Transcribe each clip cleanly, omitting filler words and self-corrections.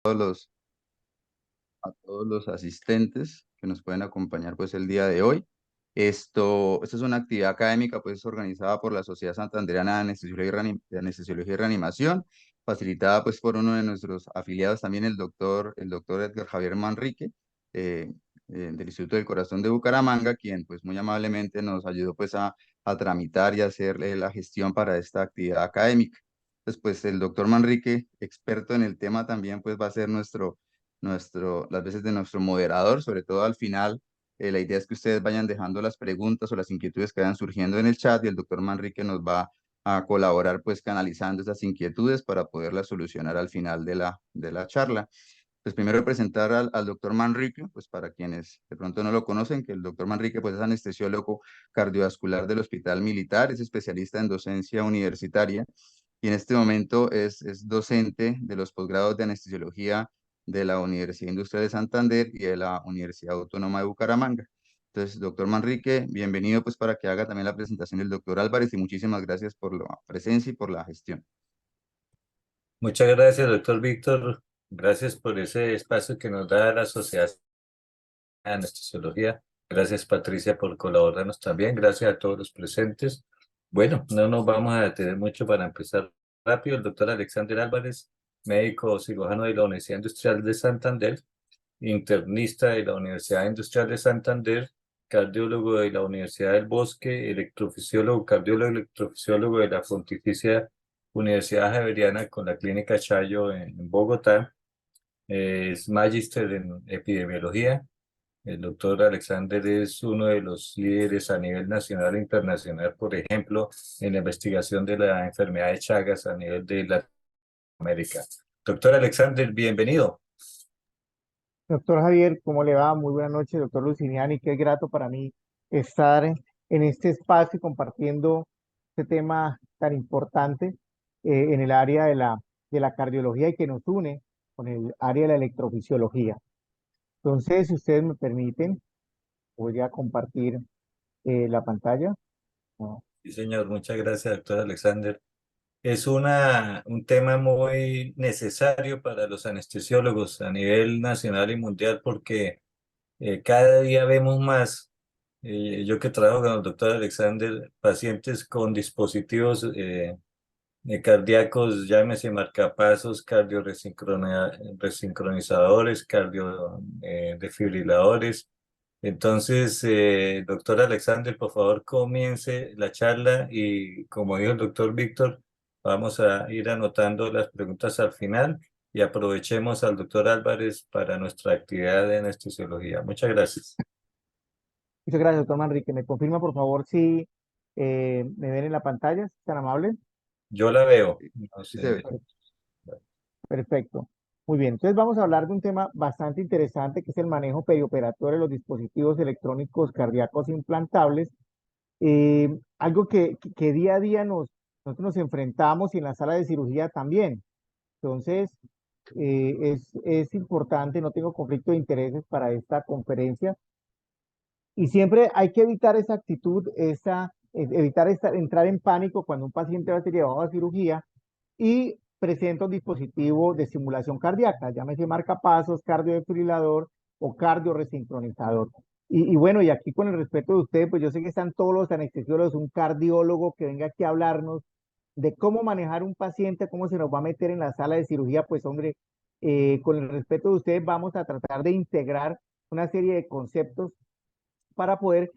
todos los, a todos los asistentes que nos pueden acompañar pues el día de hoy. Esta es una actividad académica pues organizada por la Sociedad Santandereana de Anestesiología y Reanimación, facilitada pues por uno de nuestros afiliados también, el doctor Edgar Javier Manrique, eh, del Instituto del Corazón de Bucaramanga, quien pues muy amablemente nos ayudó pues a tramitar y hacerle la gestión para esta actividad académica. Entonces pues el doctor Manrique, experto en el tema también, pues va a ser las veces de nuestro moderador, sobre todo al final. La idea es que ustedes vayan dejando las preguntas o las inquietudes que vayan surgiendo en el chat y el doctor Manrique nos va a colaborar pues canalizando esas inquietudes para poderlas solucionar al final de la charla. Pues primero presentar al doctor Manrique, pues para quienes de pronto no lo conocen, que el doctor Manrique pues es anestesiólogo cardiovascular del Hospital Militar, es especialista en docencia universitaria y en este momento es docente de los posgrados de anestesiología de la Universidad Industrial de Santander y de la Universidad Autónoma de Bucaramanga. Entonces, doctor Manrique, bienvenido pues para que haga también la presentación del doctor Álvarez y muchísimas gracias por la presencia y por la gestión. Muchas gracias, doctor Víctor. Gracias por ese espacio que nos da la Sociedad de Anestesiología. Gracias, Patricia, por colaborarnos también. Gracias a todos los presentes. Bueno, no nos vamos a detener mucho para empezar rápido. El doctor Alexander Álvarez, médico cirujano de la Universidad Industrial de Santander, internista de la Universidad Industrial de Santander, cardiólogo de la Universidad del Bosque, electrofisiólogo, cardiólogo electrofisiólogo de la Pontificia Universidad Javeriana con la Clínica Chayo en Bogotá. Es magíster en epidemiología. El doctor Alexander es uno de los líderes a nivel nacional e internacional, por ejemplo, en la investigación de la enfermedad de Chagas a nivel de Latinoamérica. Doctor Alexander, bienvenido. Doctor Javier, ¿cómo le va? Muy buenas noches, doctor Luciniani. Qué grato para mí estar en este espacio compartiendo este tema tan importante en el área de la cardiología y que nos une con el área de la electrofisiología. Entonces, si ustedes me permiten, voy a compartir la pantalla. Ah, Sí, señor, muchas gracias, doctor Alexander. Es un tema muy necesario para los anestesiólogos a nivel nacional y mundial porque cada día vemos más, yo que trabajo con el doctor Alexander, pacientes con dispositivos cardíacos, llámese marcapasos, resincronizadores, desfibriladores. Entonces, doctor Alexander, por favor, comience la charla y como dijo el doctor Víctor, vamos a ir anotando las preguntas al final y aprovechemos al doctor Álvarez para nuestra actividad de anestesiología. Muchas gracias. Muchas gracias, doctor Manrique. ¿Me confirma, por favor, si me ven en la pantalla? ¿Es tan amable? Yo la veo. No Sí se sé. ve. Perfecto. Muy bien, entonces vamos a hablar de un tema bastante interesante que es el manejo perioperatorio de los dispositivos electrónicos cardíacos implantables. Algo que día a día nosotros nos enfrentamos y en la sala de cirugía también. Entonces, es importante, no tengo conflicto de intereses para esta conferencia y siempre hay que evitar esa actitud, entrar en pánico cuando un paciente va a ser llevado a cirugía y presenta un dispositivo de simulación cardíaca, llámese marcapasos, cardiodefibrilador o cardioresincronizador. Y bueno, y aquí con el respeto de ustedes, pues yo sé que están todos los anestesiólogos, un cardiólogo que venga aquí a hablarnos de cómo manejar un paciente, cómo se nos va a meter en la sala de cirugía, pues hombre, con el respeto de ustedes vamos a tratar de integrar una serie de conceptos para poder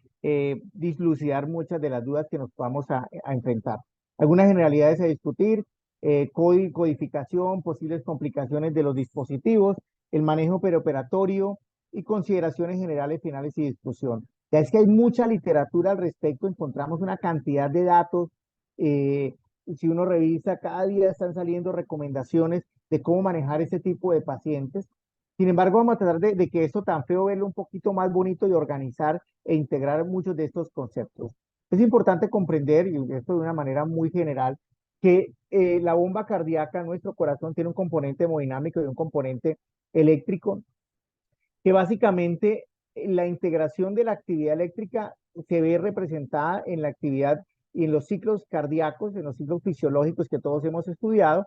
dislucidar muchas de las dudas que nos vamos a enfrentar. Algunas generalidades a discutir, codificación, posibles complicaciones de los dispositivos, el manejo preoperatorio y consideraciones generales, finales y discusión. Ya es que hay mucha literatura al respecto, encontramos una cantidad de datos. Si uno revisa, cada día están saliendo recomendaciones de cómo manejar este tipo de pacientes. Sin embargo, vamos a tratar de que esto tan feo verlo un poquito más bonito y organizar e integrar muchos de estos conceptos. Es importante comprender, y esto de una manera muy general, que la bomba cardíaca, nuestro corazón, tiene un componente hemodinámico y un componente eléctrico, que básicamente la integración de la actividad eléctrica se ve representada en la actividad y en los ciclos cardíacos, en los ciclos fisiológicos que todos hemos estudiado,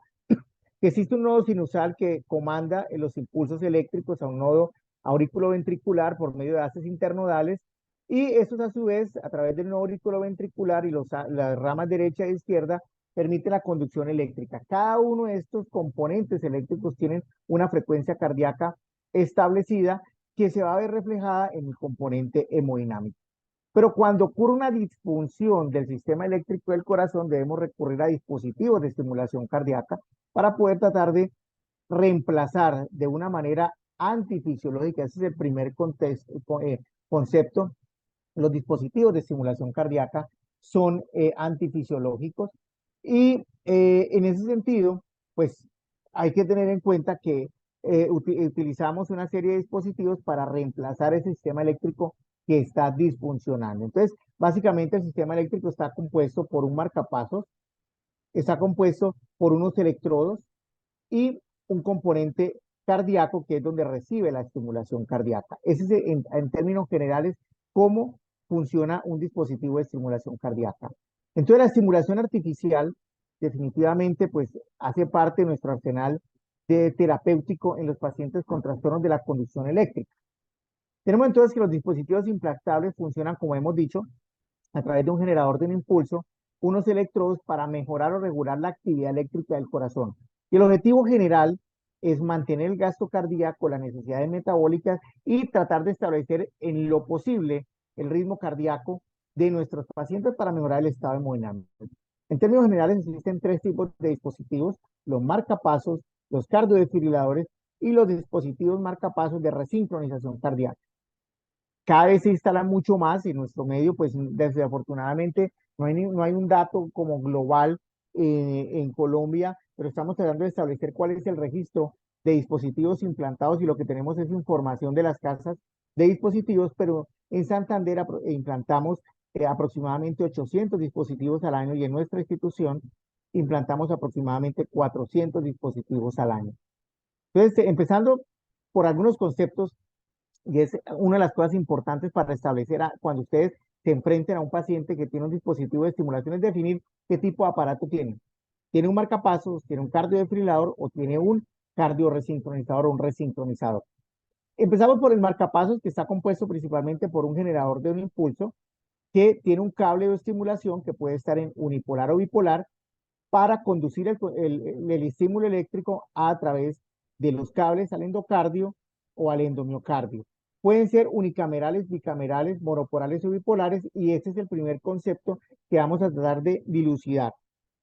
que existe un nodo sinusal que comanda los impulsos eléctricos a un nodo auriculoventricular por medio de haces internodales, y estos a su vez, a través del nodo auriculoventricular y las ramas derecha e izquierda, permite la conducción eléctrica. Cada uno de estos componentes eléctricos tienen una frecuencia cardíaca establecida que se va a ver reflejada en el componente hemodinámico. Pero cuando ocurre una disfunción del sistema eléctrico del corazón, debemos recurrir a dispositivos de estimulación cardíaca para poder tratar de reemplazar de una manera antifisiológica. Ese es el primer concepto. Los dispositivos de estimulación cardíaca son antifisiológicos, y en ese sentido, pues hay que tener en cuenta que utilizamos una serie de dispositivos para reemplazar ese sistema eléctrico que está disfuncionando. Entonces, básicamente el sistema eléctrico está compuesto por un marcapasos, está compuesto por unos electrodos y un componente cardíaco, que es donde recibe la estimulación cardíaca. Ese es, en términos generales, cómo funciona un dispositivo de estimulación cardíaca. Entonces, la estimulación artificial definitivamente pues hace parte de nuestro arsenal de terapéutico en los pacientes con trastornos de la conducción eléctrica. Tenemos entonces que los dispositivos implantables funcionan, como hemos dicho, a través de un generador de un impulso, unos electrodos para mejorar o regular la actividad eléctrica del corazón. Y el objetivo general es mantener el gasto cardíaco, las necesidades metabólicas, y tratar de establecer en lo posible el ritmo cardíaco de nuestros pacientes para mejorar el estado hemodinámico. En términos generales existen tres tipos de dispositivos: los marcapasos, los cardiodefibriladores y los dispositivos marcapasos de resincronización cardíaca. Cada vez se instala mucho más en nuestro medio, pues desafortunadamente no hay un dato como global en Colombia, pero estamos tratando de establecer cuál es el registro de dispositivos implantados, y lo que tenemos es información de las casas de dispositivos, pero en Santander implantamos aproximadamente 800 dispositivos al año, y en nuestra institución implantamos aproximadamente 400 dispositivos al año. Entonces, empezando por algunos conceptos, y es una de las cosas importantes para establecer cuando ustedes se enfrenten a un paciente que tiene un dispositivo de estimulación, es definir qué tipo de aparato tiene. ¿Tiene un marcapasos, tiene un cardiodefibrilador o tiene un cardioresincronizador o un resincronizador? Empezamos por el marcapasos, que está compuesto principalmente por un generador de un impulso que tiene un cable de estimulación que puede estar en unipolar o bipolar para conducir el estímulo eléctrico a través de los cables al endocardio o al endomiocardio. Pueden ser unicamerales, bicamerales, monopolares o bipolares, y este es el primer concepto que vamos a tratar de dilucidar.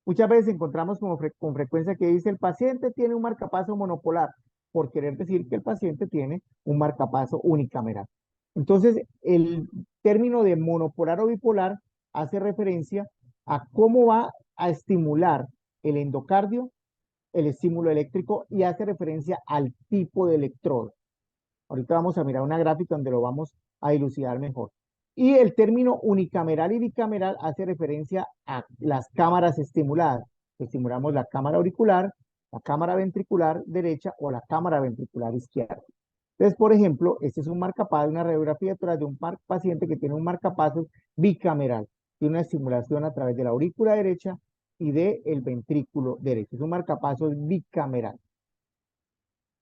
Muchas veces encontramos con frecuencia que dice: el paciente tiene un marcapaso monopolar, por querer decir que el paciente tiene un marcapaso unicameral. Entonces, el término de monopolar o bipolar hace referencia a cómo va a estimular el endocardio el estímulo eléctrico, y hace referencia al tipo de electrodo. Ahorita vamos a mirar una gráfica donde lo vamos a dilucidar mejor. Y el término unicameral y bicameral hace referencia a las cámaras estimuladas. Estimulamos la cámara auricular, la cámara ventricular derecha o la cámara ventricular izquierda. Entonces, por ejemplo, este es un marcapasos, una radiografía de un paciente que tiene un marcapasos bicameral. Tiene una estimulación a través de la aurícula derecha y del ventrículo derecho. Es un marcapasos bicameral.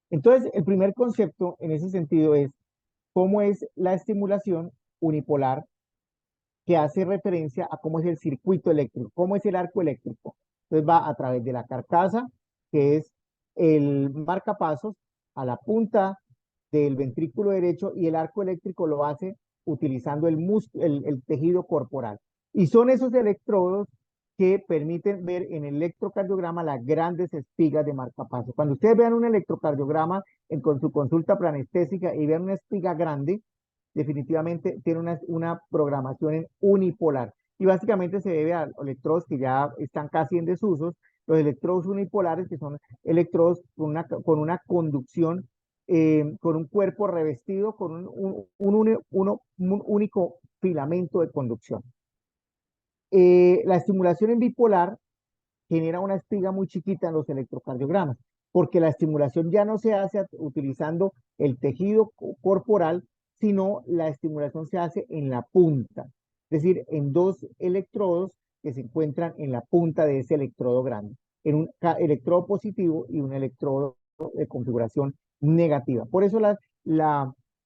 Entonces, el primer concepto en ese sentido es cómo es la estimulación unipolar, que hace referencia a cómo es el circuito eléctrico, cómo es el arco eléctrico. Entonces va a través de la carcasa, que es el marcapasos, a la punta del ventrículo derecho, y el arco eléctrico lo hace utilizando el tejido corporal. Y son esos electrodos que permiten ver en el electrocardiograma las grandes espigas de marcapasos. Cuando ustedes vean un electrocardiograma con su consulta preanestésica y vean una espiga grande, definitivamente tiene una programación en unipolar. Y básicamente se debe a electrodos que ya están casi en desusos, los electrodos unipolares, que son electrodos con una conducción, con un cuerpo revestido con un único filamento de conducción. La estimulación en bipolar genera una espiga muy chiquita en los electrocardiogramas, porque la estimulación ya no se hace utilizando el tejido corporal, sino la estimulación se hace en la punta, es decir, en dos electrodos que se encuentran en la punta de ese electrodo grande. en un electrodo positivo y un electrodo de configuración negativa. Por eso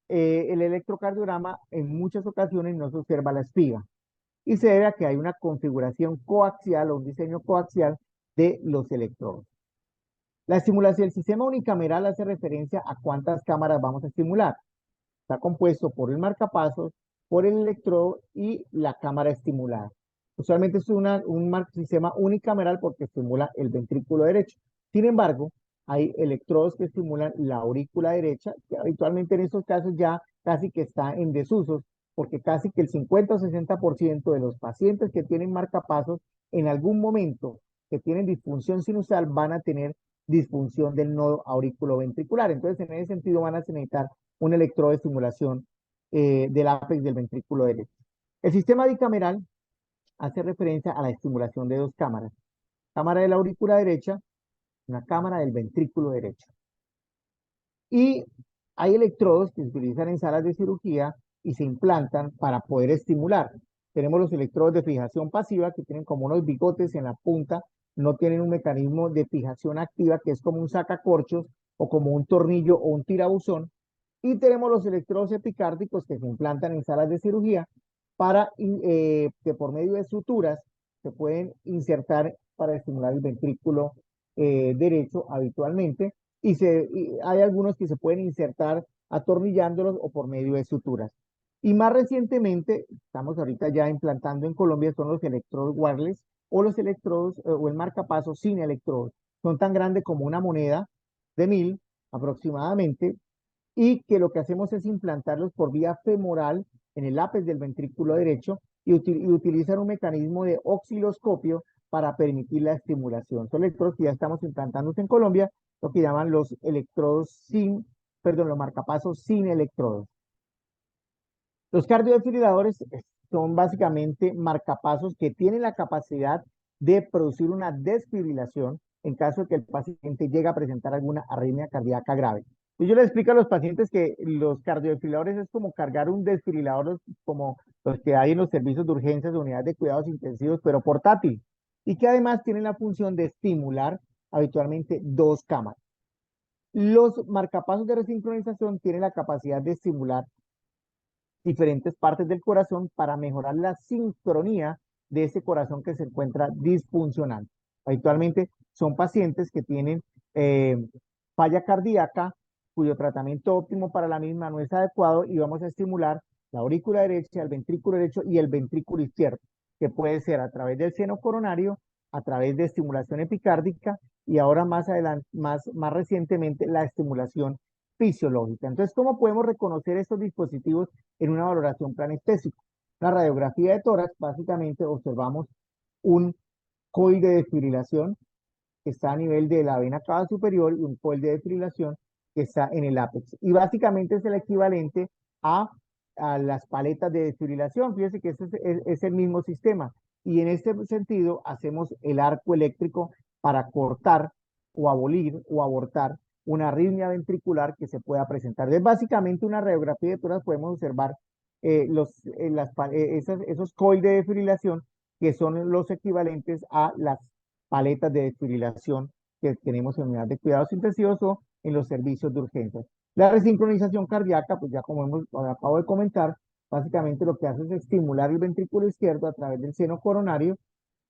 el electrocardiograma en muchas ocasiones no se observa la espiga y se debe a que hay una configuración coaxial o un diseño coaxial de los electrodos. La estimulación del sistema unicameral hace referencia a cuántas cámaras vamos a estimular. Está compuesto por el marcapasos, por el electrodo y la cámara estimulada. Usualmente es un sistema unicameral porque estimula el ventrículo derecho. Sin embargo, hay electrodos que estimulan la aurícula derecha, que habitualmente en estos casos ya casi que está en desuso, porque casi que el 50 o 60% de los pacientes que tienen marcapasos en algún momento que tienen disfunción sinusal van a tener disfunción del nodo auriculoventricular. Entonces, en ese sentido van a necesitar un electrodo de estimulación del ápex del ventrículo derecho. El sistema bicameral hace referencia a la estimulación de dos cámaras. Cámara de la aurícula derecha, una cámara del ventrículo derecho. Y hay electrodos que se utilizan en salas de cirugía y se implantan para poder estimular. Tenemos los electrodos de fijación pasiva que tienen como unos bigotes en la punta, no tienen un mecanismo de fijación activa que es como un sacacorchos o como un tornillo o un tirabuzón. Y tenemos los electrodos epicárdicos que se implantan en salas de cirugía para que por medio de suturas se pueden insertar para estimular el ventrículo derecho habitualmente y hay algunos que se pueden insertar atornillándolos o por medio de suturas. Y más recientemente, estamos ahorita ya implantando en Colombia, son los electrodos wireless o los electrodos o el marcapasos sin electrodos. Son tan grandes como una moneda de 1000 aproximadamente y que lo que hacemos es implantarlos por vía femoral en el ápex del ventrículo derecho y utilizar un mecanismo de osciloscopio para permitir la estimulación. Son electrodos que ya estamos implantando en Colombia, lo que llaman los los marcapasos sin electrodos. Los cardiodefibriladores son básicamente marcapasos que tienen la capacidad de producir una desfibrilación en caso de que el paciente llegue a presentar alguna arritmia cardíaca grave. Y yo les explico a los pacientes que los cardiodefibriladores es como cargar un desfibrilador como los que hay en los servicios de urgencias de unidades de cuidados intensivos, pero portátil, y que además tienen la función de estimular habitualmente dos cámaras. Los marcapasos de resincronización tienen la capacidad de estimular diferentes partes del corazón para mejorar la sincronía de ese corazón que se encuentra disfuncional. Habitualmente son pacientes que tienen falla cardíaca, cuyo tratamiento óptimo para la misma no es adecuado y vamos a estimular la aurícula derecha, el ventrículo derecho y el ventrículo izquierdo, que puede ser a través del seno coronario, a través de estimulación epicárdica y ahora más adelante, más recientemente, la estimulación fisiológica. Entonces, ¿cómo podemos reconocer estos dispositivos en una valoración planestésica? La radiografía de tórax, básicamente observamos un coil de desfibrilación que está a nivel de la vena cava superior y un coil de desfibrilación que está en el ápex. Y básicamente es el equivalente a las paletas de desfibrilación. Fíjense que este es el mismo sistema. Y en este sentido hacemos el arco eléctrico para cortar o abolir o abortar una arritmia ventricular que se pueda presentar. Es básicamente una radiografía de tórax, podemos observar esos coils de desfibrilación que son los equivalentes a las paletas de desfibrilación que tenemos en unidades de cuidados intensivos o en los servicios de urgencias. La resincronización cardíaca, pues ya como acabo de comentar, básicamente lo que hace es estimular el ventrículo izquierdo a través del seno coronario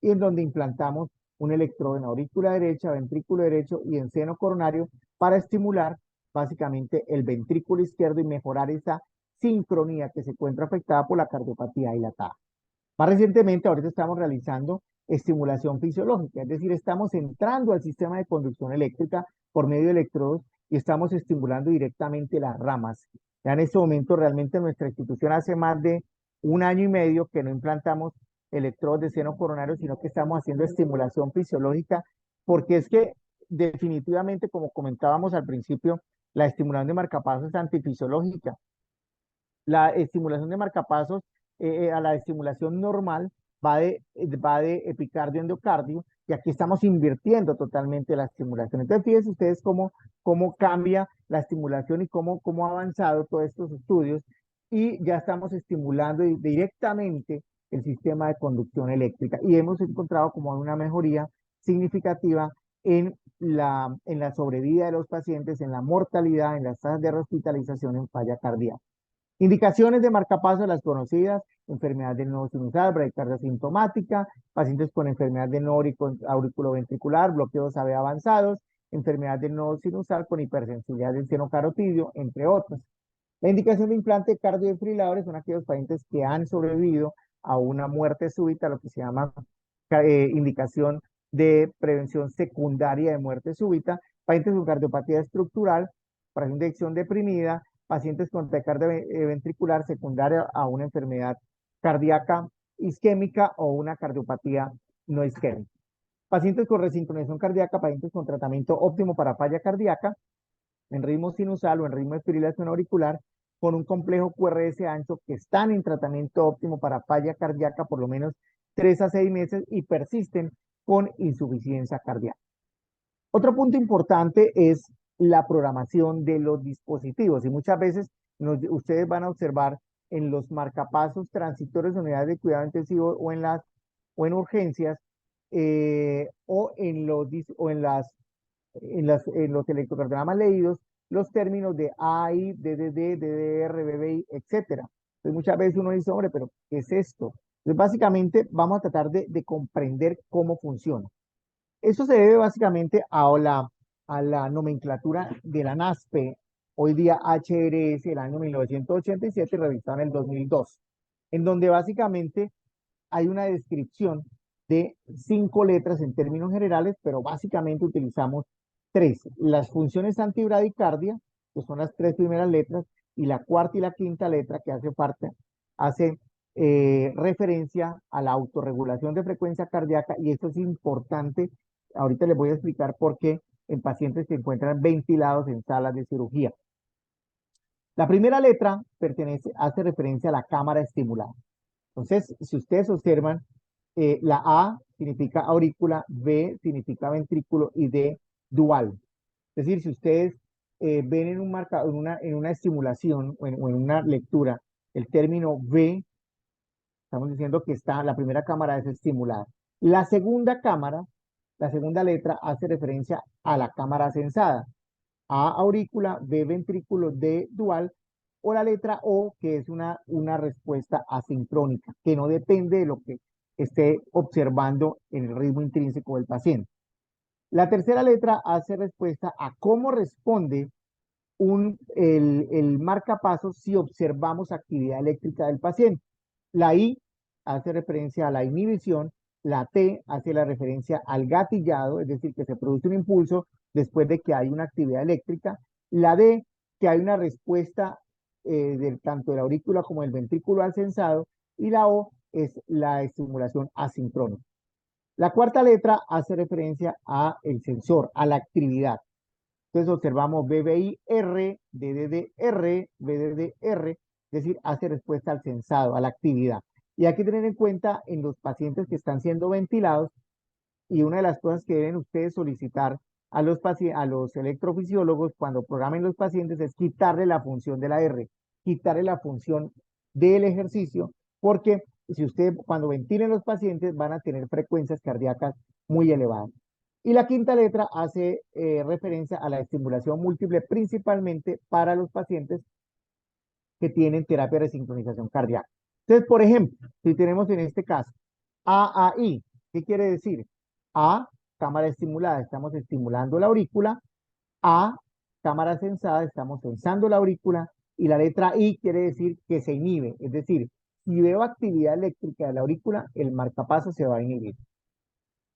y en donde implantamos un electrodo en aurícula derecha, ventrículo derecho y en seno coronario para estimular básicamente el ventrículo izquierdo y mejorar esa sincronía que se encuentra afectada por la cardiopatía dilatada. Más recientemente, ahorita estamos realizando estimulación fisiológica, es decir, estamos entrando al sistema de conducción eléctrica por medio de electrodos y estamos estimulando directamente las ramas. Ya en este momento realmente nuestra institución hace más de 1 año y medio que no implantamos electrodos de seno coronario, sino que estamos haciendo estimulación fisiológica, porque es que definitivamente, como comentábamos al principio, la estimulación de marcapasos es antifisiológica. La estimulación de marcapasos a la estimulación normal va de epicardio a endocardio, y aquí estamos invirtiendo totalmente la estimulación. Entonces, fíjense ustedes cómo cambia la estimulación y cómo ha avanzado todos estos estudios, y ya estamos estimulando directamente el sistema de conducción eléctrica, y hemos encontrado como una mejoría significativa en la sobrevida de los pacientes, en la mortalidad, en las tasas de hospitalización en falla cardíaca. Indicaciones de marcapasos, las conocidas: enfermedad del nodo sinusal, bradicardia asintomática, pacientes con enfermedad del nodo auriculoventricular, bloqueos AV avanzados, enfermedad del nodo sinusal con hipersensibilidad del seno carotidio, entre otros. La indicación de implante cardiodefibriladores son aquellos pacientes que han sobrevivido a una muerte súbita, lo que se llama indicación de prevención secundaria de muerte súbita, pacientes con cardiopatía estructural, para inyección deprimida, pacientes con taquicardia ventricular secundaria a una enfermedad cardíaca isquémica o una cardiopatía no isquémica. Pacientes con resincronización cardíaca, pacientes con tratamiento óptimo para falla cardíaca, en ritmo sinusal o en ritmo de fibrilación auricular, con un complejo QRS ancho, que están en tratamiento óptimo para falla cardíaca por lo menos 3 a 6 meses y persisten con insuficiencia cardíaca. Otro punto importante es la programación de los dispositivos, y muchas veces ustedes van a observar en los marcapasos transitorios de unidades de cuidado intensivo o en urgencias, o en los electrocardiogramas leídos, los términos de AI, DDD, DDR, BBI, etcétera. Entonces muchas veces uno dice, hombre, pero ¿qué es esto? Entonces básicamente vamos a tratar de comprender cómo funciona. Eso se debe básicamente a la nomenclatura de la NASPE, hoy día HRS, el año 1987, revisada en el 2002, en donde básicamente hay una descripción de 5 letras en términos generales, pero básicamente utilizamos 3: las funciones antibradicardia, que son las 3 primeras letras, y la cuarta y la quinta letra, que hace referencia a la autorregulación de frecuencia cardíaca, y esto es importante. Ahorita les voy a explicar por qué en pacientes que se encuentran ventilados en salas de cirugía. La primera letra hace referencia a la cámara estimulada. Entonces, si ustedes observan, la A significa aurícula, B significa ventrículo y D dual. Es decir, si ustedes ven en una estimulación o en una lectura el término B, estamos diciendo que la primera cámara es estimulada. La segunda letra hace referencia a la cámara sensada. A aurícula, B ventrículo, D dual, o la letra O, que es una respuesta asincrónica, que no depende de lo que esté observando en el ritmo intrínseco del paciente. La tercera letra hace respuesta a cómo responde el marcapasos si observamos actividad eléctrica del paciente. La I hace referencia a la inhibición, la T hace la referencia al gatillado, es decir, que se produce un impulso después de que hay una actividad eléctrica, la D, que hay una respuesta tanto de la aurícula como del ventrículo al sensado, y la O es la estimulación asincrónica. La cuarta letra hace referencia a el sensor, a la actividad. Entonces observamos BBI-R, DDD-R, BDD-R, es decir, hace respuesta al sensado, a la actividad. Y hay que tener en cuenta en los pacientes que están siendo ventilados, y una de las cosas que deben ustedes solicitar a los electrofisiólogos cuando programen los pacientes es quitarle la función de la R, quitarle la función del ejercicio, porque si ustedes cuando ventilen los pacientes van a tener frecuencias cardíacas muy elevadas. Y la quinta letra hace referencia a la estimulación múltiple, principalmente para los pacientes que tienen terapia de resincronización cardíaca. Entonces, por ejemplo, si tenemos en este caso AAI, ¿qué quiere decir? A, cámara estimulada, estamos estimulando la aurícula. A, cámara sensada, estamos sensando la aurícula. Y la letra I quiere decir que se inhibe, es decir, si veo actividad eléctrica de la aurícula, el marcapaso se va a inhibir.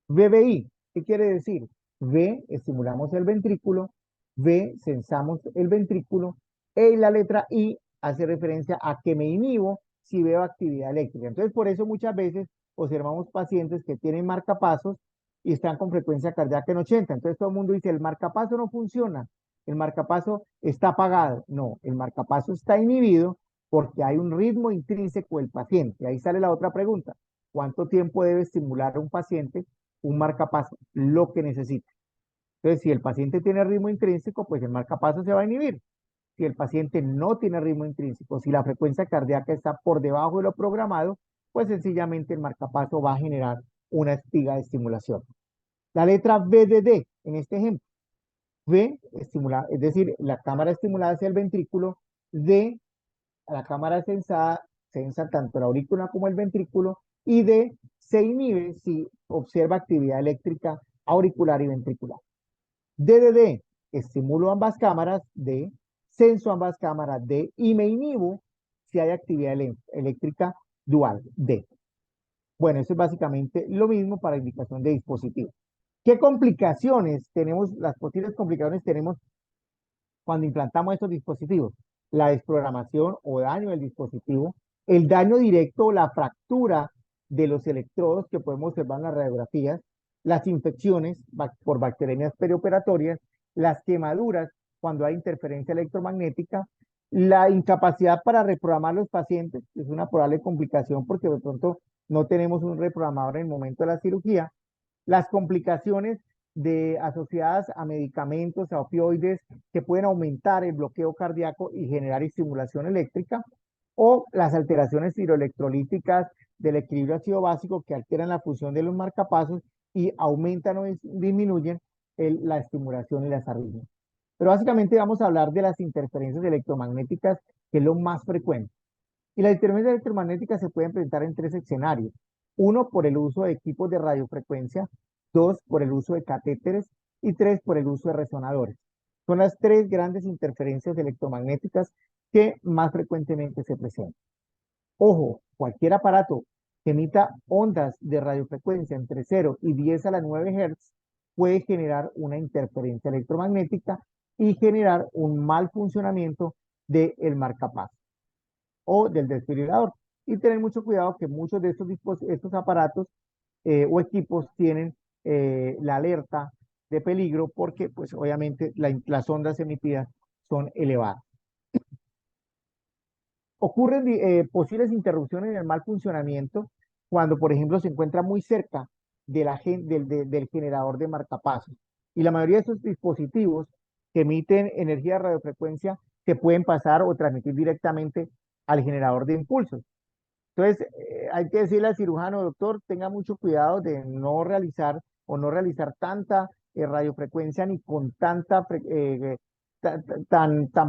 VBI, ¿qué quiere decir? V, estimulamos el ventrículo, V, sensamos el ventrículo, y la letra I hace referencia a que me inhibo si veo actividad eléctrica. Entonces, por eso muchas veces observamos pacientes que tienen marcapasos y están con frecuencia cardíaca en 80. Entonces, todo el mundo dice, el marcapaso no funciona, el marcapaso está apagado. No, el marcapaso está inhibido porque hay un ritmo intrínseco del paciente. Ahí sale la otra pregunta: ¿cuánto tiempo debe estimular un paciente un marcapaso? Lo que necesita. Entonces, si el paciente tiene ritmo intrínseco, pues el marcapaso se va a inhibir. Si el paciente no tiene ritmo intrínseco, si la frecuencia cardíaca está por debajo de lo programado, pues sencillamente el marcapaso va a generar una espiga de estimulación. La letra B de D en este ejemplo. B, estimula, es decir, la cámara estimulada hacia el ventrículo, D, la cámara sensada, sensa tanto la aurícula como el ventrículo, y D, se inhibe si observa actividad eléctrica auricular y ventricular. D de D, estimulo ambas cámaras, D, senso ambas cámaras, D, y me inhibo si hay actividad eléctrica dual, D. Bueno, eso es básicamente lo mismo para indicación de dispositivo. ¿Qué complicaciones tenemos? Las posibles complicaciones tenemos cuando implantamos estos dispositivos. La desprogramación o daño del dispositivo, el daño directo o la fractura de los electrodos que podemos observar en las radiografías, las infecciones por bacterias perioperatorias, las quemaduras cuando hay interferencia electromagnética, la incapacidad para reprogramar los pacientes, que es una probable complicación porque de pronto no tenemos un reprogramador en el momento de la cirugía, las complicaciones asociadas a medicamentos, a opioides, que pueden aumentar el bloqueo cardíaco y generar estimulación eléctrica, o las alteraciones hidroelectrolíticas del equilibrio ácido básico que alteran la función de los marcapasos y aumentan o disminuyen la estimulación y las arritmias. Pero básicamente vamos a hablar de las interferencias electromagnéticas, que es lo más frecuente. Y las interferencias electromagnéticas se pueden presentar en tres escenarios. Uno, por el uso de equipos de radiofrecuencia. Dos, por el uso de catéteres. Y tres, por el uso de resonadores. Son las tres grandes interferencias electromagnéticas que más frecuentemente se presentan. Ojo, cualquier aparato que emita ondas de radiofrecuencia entre 0 y 10 a la 9 Hz puede generar una interferencia electromagnética y generar un mal funcionamiento del marcapaso o del desfibrilador. Y tener mucho cuidado que muchos de estos aparatos o equipos tienen la alerta de peligro porque pues obviamente las ondas emitidas son elevadas. Ocurren posibles interrupciones en el mal funcionamiento cuando, por ejemplo, se encuentra muy cerca del generador de marcapasos. Y la mayoría de esos dispositivos que emiten energía de radiofrecuencia se pueden pasar o transmitir directamente al generador de impulsos. Entonces, hay que decirle al cirujano, doctor, tenga mucho cuidado de no realizar o no realizar tanta radiofrecuencia ni con tan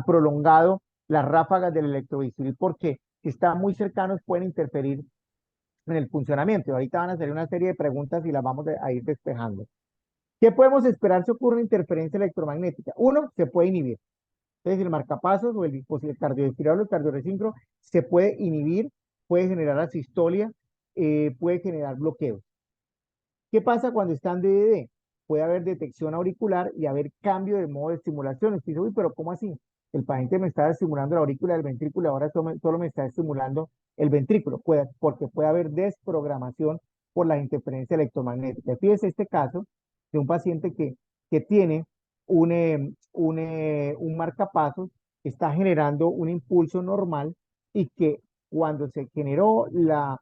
prolongado las ráfagas del electrobisturí, porque si están muy cercanos pueden interferir en el funcionamiento. Ahorita van a hacer una serie de preguntas y las vamos a ir despejando. ¿Qué podemos esperar si ocurre una interferencia electromagnética? Uno, se puede inhibir. Entonces, el marcapasos o el dispositivo cardiorrespirador o el cardiorrecíncro se puede inhibir, puede generar asistolia, puede generar bloqueos. ¿Qué pasa cuando están DDD? Puede haber detección auricular y haber cambio de modo de estimulación. Usted dice, uy, pero ¿cómo así? El paciente me está estimulando la aurícula del ventrículo, ahora solo me está estimulando el ventrículo, porque puede haber desprogramación por la interferencia electromagnética. Fíjese este caso de un paciente que tiene un marcapasos que está generando un impulso normal y que cuando se generó la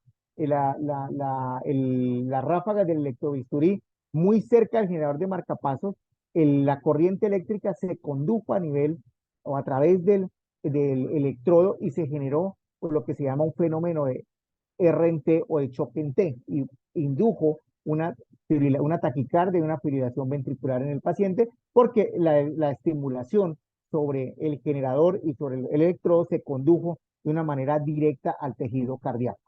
ráfaga del electrobisturí muy cerca del generador de marcapasos, la corriente eléctrica se condujo a nivel o a través del electrodo y se generó por lo que se llama un fenómeno de RNT o de choque en T y indujo una taquicardia y una fibrilación ventricular en el paciente porque la estimulación sobre el generador y sobre el electrodo se condujo de una manera directa al tejido cardíaco.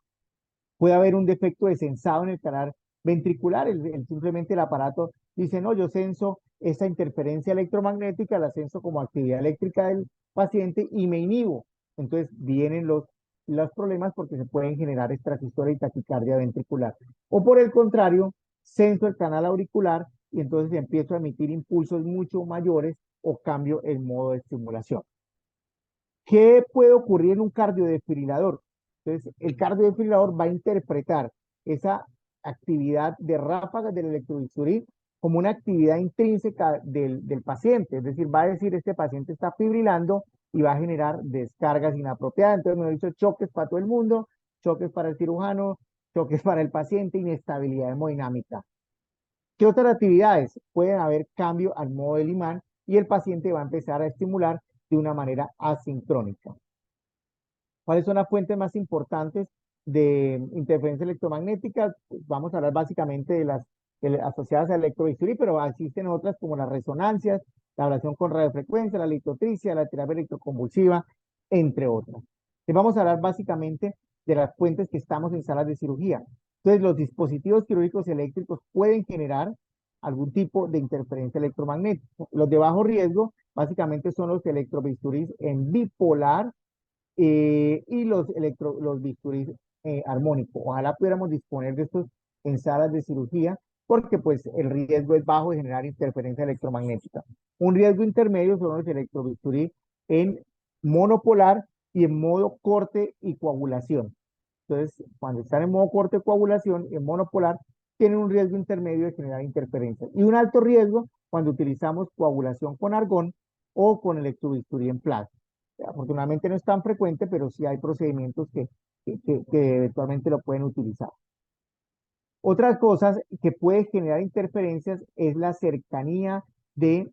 Puede haber un defecto de sensado en el canal ventricular, simplemente el aparato dice, no, yo senso esa interferencia electromagnética, la senso como actividad eléctrica del paciente y me inhibo. Entonces vienen los problemas porque se pueden generar extrasistolia y taquicardia ventricular. O por el contrario, senso el canal auricular y entonces empiezo a emitir impulsos mucho mayores o cambio el modo de estimulación. ¿Qué puede ocurrir en un cardiodesfibrilador? Entonces, el cardiodesfibrilador va a interpretar esa actividad de ráfagas del electrobisturí como una actividad intrínseca del paciente, es decir, va a decir este paciente está fibrilando y va a generar descargas inapropiadas. Entonces, me he dicho choques para todo el mundo, choques para el cirujano, choques para el paciente, inestabilidad hemodinámica. ¿Qué otras actividades? Pueden haber cambio al modo del imán y el paciente va a empezar a estimular de una manera asincrónica. ¿Cuáles son las fuentes más importantes de interferencia electromagnética? Vamos a hablar básicamente asociadas al electrobisturí, pero existen otras como las resonancias, la ablación con radiofrecuencia, la litotricia, la terapia electroconvulsiva, entre otras. Les vamos a hablar básicamente de las fuentes que estamos en salas de cirugía. Entonces, los dispositivos quirúrgicos eléctricos pueden generar algún tipo de interferencia electromagnética. Los de bajo riesgo básicamente son los electrobisturís en bipolar y los bisturís armónicos. Ojalá pudiéramos disponer de estos en salas de cirugía porque pues el riesgo es bajo de generar interferencia electromagnética. Un riesgo intermedio son los electrobisturí en monopolar y en modo corte y coagulación. Entonces, cuando están en modo corte y coagulación, en monopolar, tienen un riesgo intermedio de generar interferencias. Y un alto riesgo cuando utilizamos coagulación con argón o con electrobisturí en plasma. Afortunadamente no es tan frecuente, pero sí hay procedimientos que eventualmente lo pueden utilizar. Otras cosas que puede generar interferencias es la cercanía de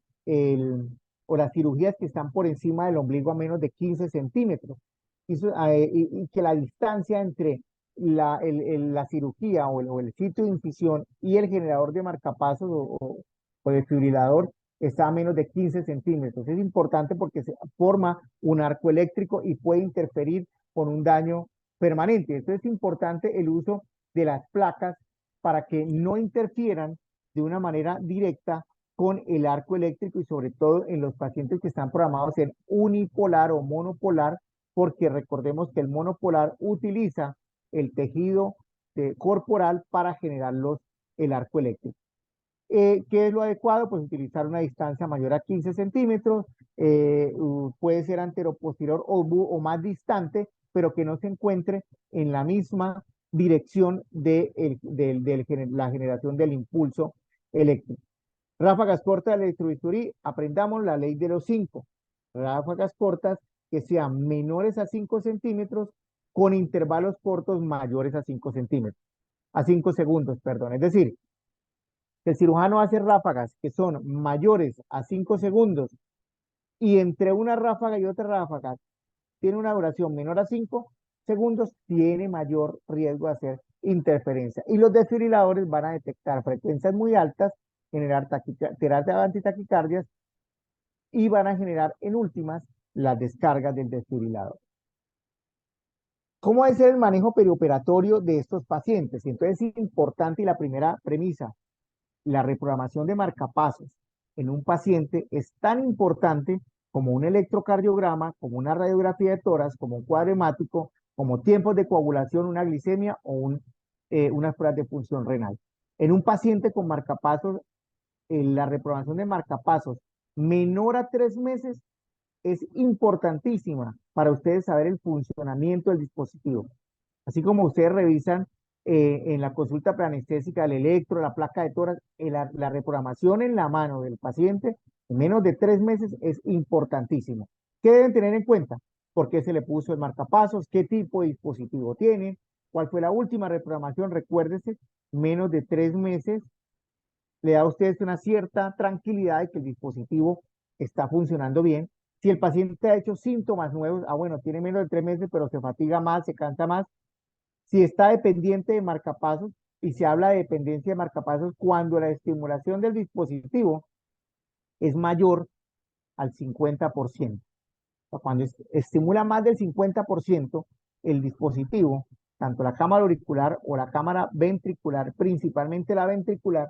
o las cirugías que están por encima del ombligo a menos de 15 centímetros. Y que la distancia entre la cirugía o el sitio de incisión y el generador de marcapasos o desfibrilador está a menos de 15 centímetros. Es importante porque se forma un arco eléctrico y puede interferir con un daño permanente. Entonces es importante el uso de las placas para que no interfieran de una manera directa con el arco eléctrico y sobre todo en los pacientes que están programados en unipolar o monopolar, porque recordemos que el monopolar utiliza el tejido corporal para generar el arco eléctrico. ¿Qué es lo adecuado? Pues utilizar una distancia mayor a 15 centímetros, puede ser anteroposterior o más distante, pero que no se encuentre en la misma dirección de la generación del impulso eléctrico. Ráfagas cortas de electrobisturí, aprendamos la ley de los 5. Ráfagas cortas que sean menores a 5 centímetros con intervalos cortos mayores a 5 centímetros, a 5 segundos, perdón. Es decir, el cirujano hace ráfagas que son mayores a 5 segundos y entre una ráfaga y otra ráfaga tiene una duración menor a 5 segundos, tiene mayor riesgo de hacer interferencia. Y los desfibriladores van a detectar frecuencias muy altas, generar terapia antitaquicardias y van a generar en últimas las descargas del desfibrilador. ¿Cómo es el manejo perioperatorio de estos pacientes? Entonces es importante y la primera premisa, la reprogramación de marcapasos en un paciente es tan importante como un electrocardiograma, como una radiografía de tórax, como un cuadro hemático, como tiempos de coagulación, una glicemia o unas pruebas de función renal. En un paciente con marcapasos, la reprogramación de marcapasos menor a 3 meses es importantísima para ustedes saber el funcionamiento del dispositivo. Así como ustedes revisan en la consulta preanestésica el electro, la placa de tórax, la reprogramación en la mano del paciente en menos de 3 meses es importantísimo. ¿Qué deben tener en cuenta? ¿Por qué se le puso el marcapasos? ¿Qué tipo de dispositivo tiene? ¿Cuál fue la última reprogramación? Recuérdese, menos de 3 meses le da a ustedes una cierta tranquilidad de que el dispositivo está funcionando bien. Si el paciente ha hecho síntomas nuevos, bueno, tiene menos de 3 meses, pero se fatiga más, se cansa más. Si está dependiente de marcapasos, y se habla de dependencia de marcapasos cuando la estimulación del dispositivo es mayor al 50%. O sea, cuando estimula más del 50% el dispositivo, tanto la cámara auricular o la cámara ventricular, principalmente la ventricular,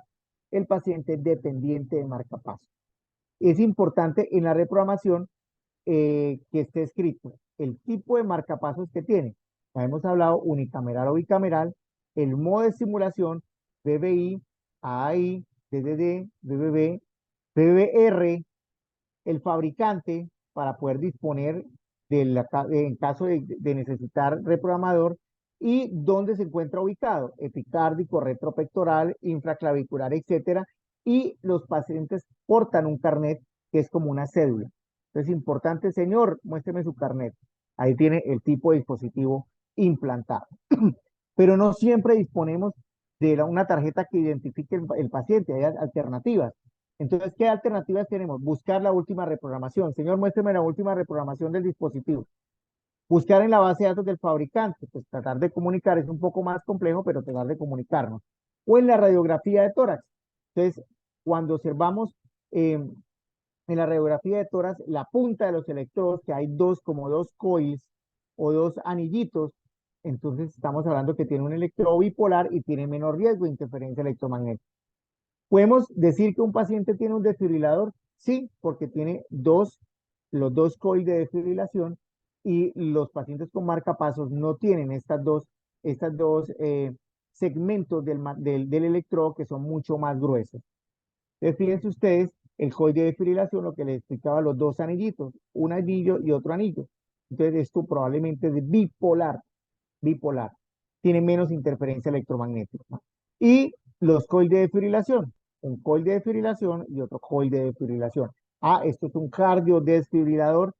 el paciente es dependiente de marcapasos. Es importante en la reprogramación que esté escrito el tipo de marcapasos que tiene. Ya hemos hablado unicameral o bicameral, el modo de estimulación, BBI, AI, DDD, BBB, BBR, el fabricante para poder disponer en caso de necesitar reprogramador y dónde se encuentra ubicado, epicárdico, retropectoral, infraclavicular, etcétera. Y los pacientes portan un carnet que es como una cédula. Entonces, importante, señor, muéstreme su carnet. Ahí tiene el tipo de dispositivo implantado. Pero no siempre disponemos de una tarjeta que identifique el paciente, hay alternativas. Entonces, ¿qué alternativas tenemos? Buscar la última reprogramación. Señor, muéstreme la última reprogramación del dispositivo. Buscar en la base de datos del fabricante, pues tratar de comunicar, es un poco más complejo, pero tratar de comunicarnos. o en la radiografía de tórax. Entonces, cuando observamos en la radiografía de tórax la punta de los electrodos, que hay como dos coils o dos anillitos, entonces estamos hablando que tiene un electrodo bipolar y tiene menor riesgo de interferencia electromagnética. ¿Podemos decir que un paciente tiene un desfibrilador? Sí, porque tiene los dos coils de desfibrilación y los pacientes con marcapasos no tienen estas dos segmentos del electrodo que son mucho más gruesos. Entonces, fíjense ustedes, el coil de desfibrilación, lo que les explicaba, los dos anillitos, un anillo y otro anillo. Entonces, esto probablemente es bipolar, tiene menos interferencia electromagnética. Y los coil de desfibrilación, un coil de desfibrilación y otro coil de desfibrilación. Ah, esto es un cardiodesfibrilador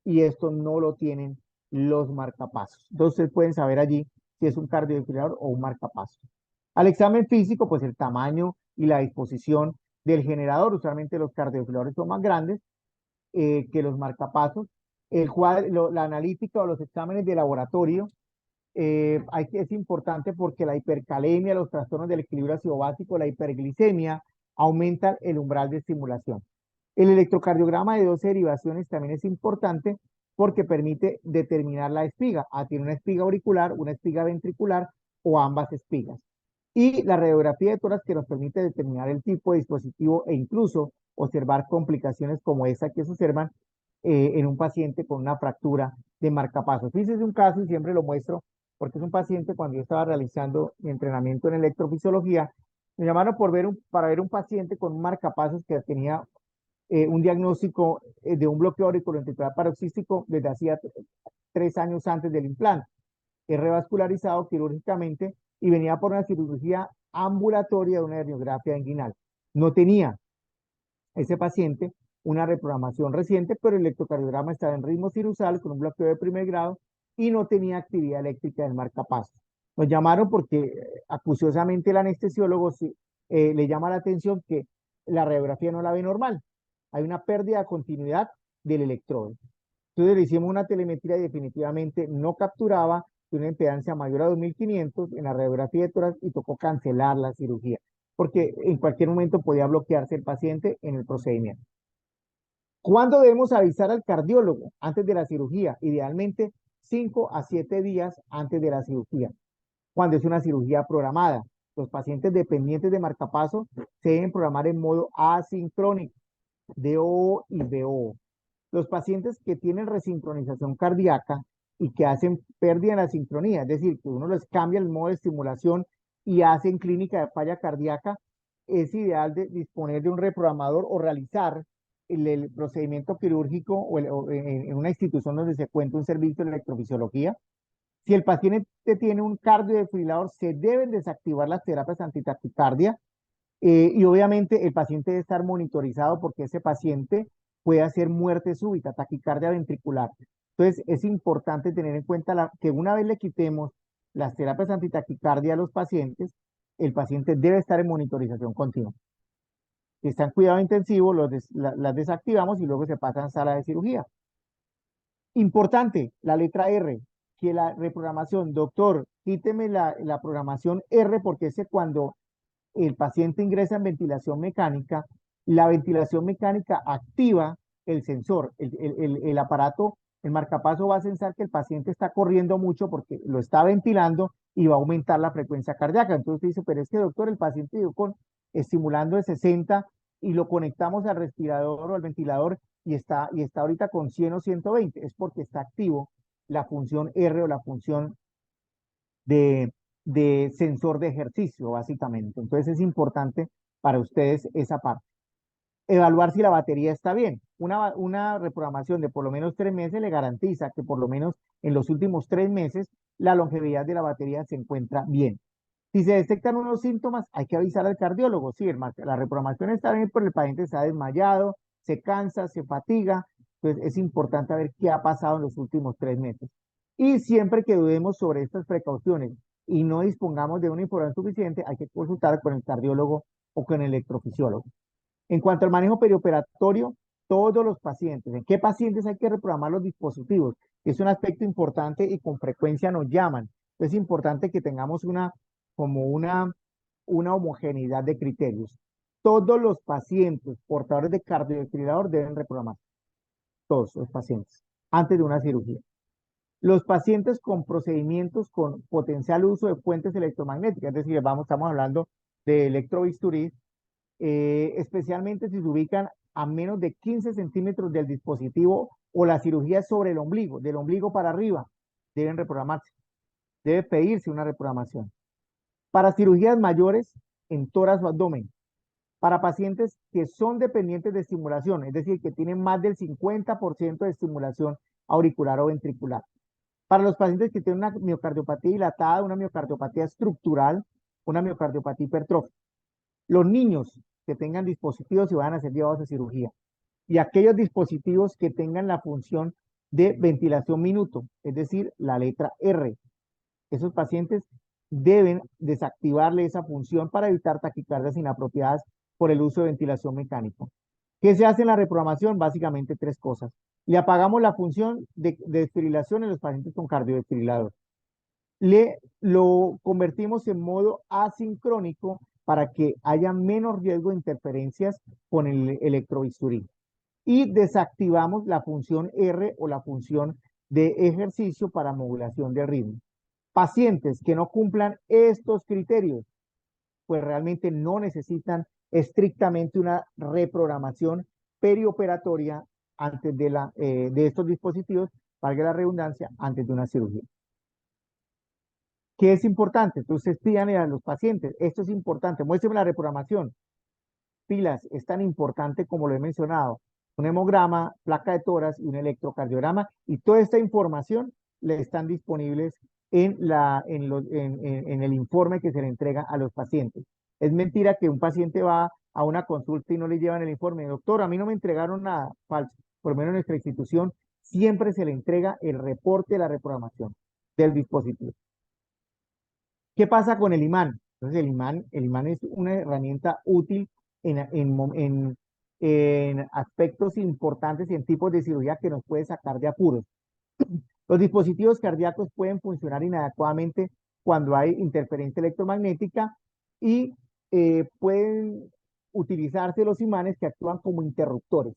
y esto no lo tienen los marcapasos. Entonces pueden saber allí si es un cardiodesfibrilador o un marcapasos. Al examen físico, pues el tamaño y la disposición del generador, usualmente los cardiodesfibriladores son más grandes que los marcapasos. La analítica o los exámenes de laboratorio es importante porque la hipercalemia, los trastornos del equilibrio ácido básico, la hiperglicemia aumentan el umbral de estimulación. El electrocardiograma de 12 derivaciones también es importante porque permite determinar la espiga. Tiene una espiga auricular, una espiga ventricular o ambas espigas. Y la radiografía de tórax que nos permite determinar el tipo de dispositivo e incluso observar complicaciones como esa que se observan en un paciente con una fractura de marcapasos. Fíjense un caso y siempre lo muestro porque es un paciente cuando yo estaba realizando mi entrenamiento en electrofisiología, me llamaron para ver un paciente con un marcapasos que tenía un diagnóstico de un bloqueo auriculoventricular paroxístico desde hacía 3 años antes del implante. Es revascularizado quirúrgicamente y venía por una cirugía ambulatoria de una herniografía inguinal. No tenía ese paciente una reprogramación reciente, pero el electrocardiograma estaba en ritmo sinusal con un bloqueo de primer grado y no tenía actividad eléctrica del marcapasos. Nos llamaron porque acuciosamente el anestesiólogo le llama la atención que la radiografía no la ve normal. Hay una pérdida de continuidad del electrodo. Entonces le hicimos una telemetría y definitivamente no capturaba una impedancia mayor a 2500 en la radiografía de tórax y tocó cancelar la cirugía, porque en cualquier momento podía bloquearse el paciente en el procedimiento. ¿Cuándo debemos avisar al cardiólogo? Antes de la cirugía, idealmente 5 a 7 días antes de la cirugía, cuando es una cirugía programada. Los pacientes dependientes de marcapaso se deben programar en modo asincrónico, DO y BO. Los pacientes que tienen resincronización cardíaca y que hacen pérdida en la sincronía, es decir, que uno les cambia el modo de estimulación y hacen clínica de falla cardíaca, es ideal disponer de un reprogramador o realizar el procedimiento quirúrgico o en una institución donde se cuenta un servicio de electrofisiología. Si el paciente tiene un cardiodesfibrilador, se deben desactivar las terapias antitaquicardia y obviamente el paciente debe estar monitorizado porque ese paciente puede hacer muerte súbita, taquicardia ventricular. Entonces es importante tener en cuenta que una vez le quitemos las terapias antitaquicardia a los pacientes, el paciente debe estar en monitorización continua. Si está en cuidado intensivo, las desactivamos y luego se pasan a sala de cirugía. Importante, la letra R, que la reprogramación, doctor, quíteme la programación R porque ese cuando el paciente ingresa en ventilación mecánica, la ventilación mecánica activa el sensor, el aparato, el marcapaso va a sensar que el paciente está corriendo mucho porque lo está ventilando y va a aumentar la frecuencia cardíaca. Entonces dice, pero es que doctor, el paciente estimulando de 60 y lo conectamos al respirador o al ventilador y está ahorita con 100 o 120, es porque está activo la función R o la función de sensor de ejercicio, básicamente. Entonces es importante para ustedes esa parte. Evaluar si la batería está bien. Una reprogramación de por lo menos 3 meses le garantiza que por lo menos en los últimos 3 meses la longevidad de la batería se encuentra bien. Si se detectan unos síntomas, hay que avisar al cardiólogo. Sí, la reprogramación está bien, pero el paciente está desmayado, se cansa, se fatiga. Entonces es importante ver qué ha pasado en los últimos 3 meses. Y siempre que dudemos sobre estas precauciones y no dispongamos de una información suficiente, hay que consultar con el cardiólogo o con el electrofisiólogo. En cuanto al manejo perioperatorio, todos los pacientes, ¿en qué pacientes hay que reprogramar los dispositivos? Es un aspecto importante y con frecuencia nos llaman. Es importante que tengamos como una una homogeneidad de criterios. Todos los pacientes portadores de cardiodefibrilador deben reprogramar, todos los pacientes, antes de una cirugía. Los pacientes con procedimientos con potencial uso de fuentes electromagnéticas, es decir, estamos hablando de electrobisturí, especialmente si se ubican a menos de 15 centímetros del dispositivo o la cirugía es sobre el ombligo, del ombligo para arriba, deben reprogramarse. Debe pedirse una reprogramación. Para cirugías mayores en tórax o abdomen, para pacientes que son dependientes de estimulación, es decir, que tienen más del 50% de estimulación auricular o ventricular. Para los pacientes que tienen una miocardiopatía dilatada, una miocardiopatía estructural, una miocardiopatía hipertrófica. Los niños que tengan dispositivos y van a ser llevados a cirugía. Y aquellos dispositivos que tengan la función de ventilación minuto, es decir, la letra R. Esos pacientes deben desactivarle esa función para evitar taquicardias inapropiadas por el uso de ventilación mecánica. ¿Qué se hace en la reprogramación? Básicamente tres cosas. Le apagamos la función de desfibrilación en los pacientes con cardiodesfibrilador. Lo convertimos en modo asincrónico para que haya menos riesgo de interferencias con el electrobisturí. Y desactivamos la función R o la función de ejercicio para modulación de ritmo. Pacientes que no cumplan estos criterios, pues realmente no necesitan estrictamente una reprogramación perioperatoria antes de estos dispositivos, valga la redundancia, antes de una cirugía. ¿Qué es importante? Entonces pídanle a los pacientes, esto es importante, muéstrame la reprogramación. Pilas, es tan importante como lo he mencionado, un hemograma, placa de tórax y un electrocardiograma, y toda esta información le están disponibles en el informe que se le entrega a los pacientes. Es mentira que un paciente va a una consulta y no le llevan el informe. Doctor, a mí no me entregaron nada. Falso. Por lo menos en nuestra institución siempre se le entrega el reporte de la reprogramación del dispositivo. ¿Qué pasa con el imán? Entonces el imán es una herramienta útil en aspectos importantes y en tipos de cirugía que nos puede sacar de apuros. Los dispositivos cardíacos pueden funcionar inadecuadamente cuando hay interferencia electromagnética y pueden utilizarse los imanes que actúan como interruptores.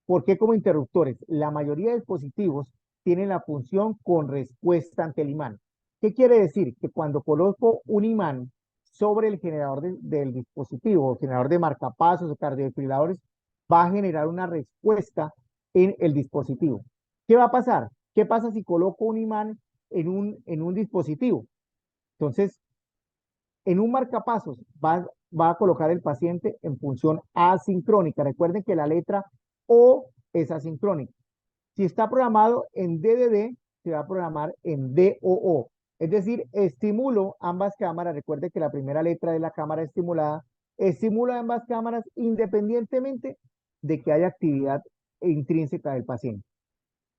¿Por qué como interruptores? La mayoría de dispositivos tienen la función con respuesta ante el imán. ¿Qué quiere decir? Que cuando coloco un imán sobre el generador del dispositivo, o generador de marcapasos o cardiodefibriladores, va a generar una respuesta en el dispositivo. ¿Qué va a pasar? ¿Qué pasa si coloco un imán en un dispositivo? Entonces, en un marcapasos va a colocar el paciente en función asincrónica. Recuerden que la letra O es asincrónica. Si está programado en DDD, se va a programar en DOO. Es decir, estimulo ambas cámaras. Recuerde que la primera letra de la cámara estimulada estimula ambas cámaras independientemente de que haya actividad intrínseca del paciente.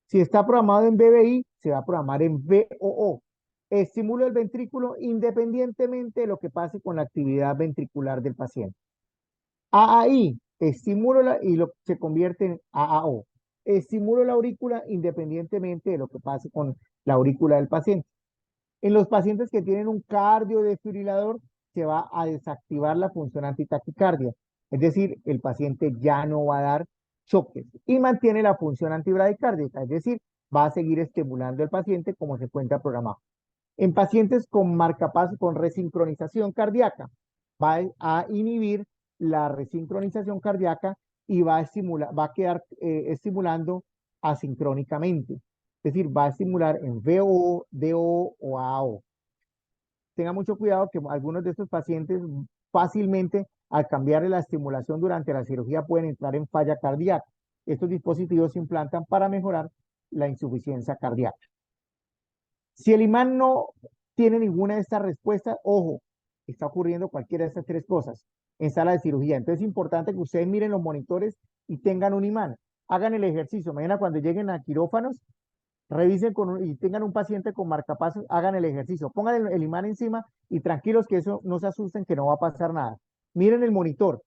Si está programado en BBI, se va a programar en BOO. Estimulo el ventrículo independientemente de lo que pase con la actividad ventricular del paciente. AAI, estimulo se convierte en AAO. Estimulo la aurícula independientemente de lo que pase con la aurícula del paciente. En los pacientes que tienen un cardiodesfibrilador, se va a desactivar la función antitaquicardia. Es decir, el paciente ya no va a dar choques y mantiene la función antibradicardica. Es decir, va a seguir estimulando al paciente como se encuentra programado. En pacientes con marcapasos con resincronización cardíaca, va a inhibir la resincronización cardíaca y va a quedar estimulando asincrónicamente. Es decir, va a estimular en VO, DO o AO. Tenga mucho cuidado que algunos de estos pacientes fácilmente al cambiar la estimulación durante la cirugía pueden entrar en falla cardíaca. Estos dispositivos se implantan para mejorar la insuficiencia cardíaca. Si el imán no tiene ninguna de estas respuestas, ojo, está ocurriendo cualquiera de estas tres cosas en sala de cirugía. Entonces es importante que ustedes miren los monitores y tengan un imán. Hagan el ejercicio. Mañana cuando lleguen a quirófanos, revisen y tengan un paciente con marcapasos, hagan el ejercicio. Pongan el imán encima y tranquilos que eso no se asusten, que no va a pasar nada. Miren el monitor.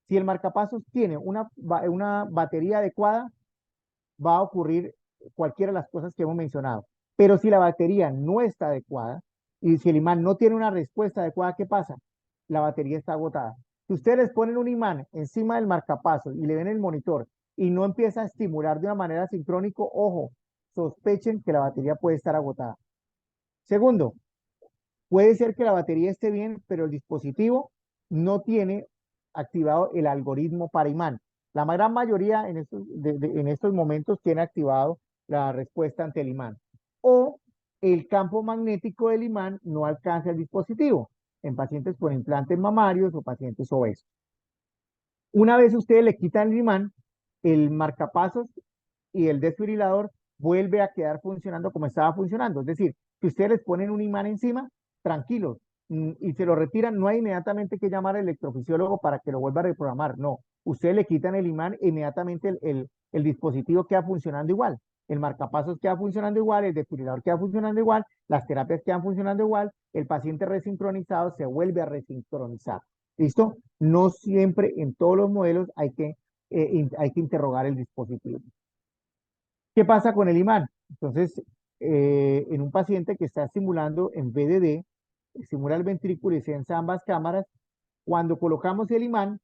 Si el marcapasos tiene una batería adecuada, va a ocurrir cualquiera de las cosas que hemos mencionado. Pero si la batería no está adecuada y si el imán no tiene una respuesta adecuada, ¿qué pasa? la batería está agotada. Si ustedes les ponen un imán encima del marcapasos y le ven el monitor y no empieza a estimular de una manera sincrónica, ojo, sospechen que la batería puede estar agotada. Segundo, puede ser que la batería esté bien, pero el dispositivo no tiene activado el algoritmo para imán. La gran mayoría en estos momentos tiene activado la respuesta ante el imán. O el campo magnético del imán no alcanza el dispositivo en pacientes con implantes mamarios o pacientes obesos. Una vez ustedes le quitan el imán, el marcapasos y el desfibrilador vuelve a quedar funcionando como estaba funcionando. Es decir, si ustedes les ponen un imán encima, tranquilos, y se lo retiran, no hay inmediatamente que llamar al electrofisiólogo para que lo vuelva a reprogramar. No, ustedes le quitan el imán e inmediatamente el dispositivo queda funcionando igual. El marcapasos queda funcionando igual, el desfibrilador queda funcionando igual, las terapias quedan funcionando igual, el paciente resincronizado se vuelve a resincronizar. ¿Listo? No siempre en todos los modelos hay que interrogar el dispositivo. ¿Qué pasa con el imán? Entonces, en un paciente que está estimulando en VDD, estimula el ventrículo y sensa ambas cámaras, cuando colocamos el imán,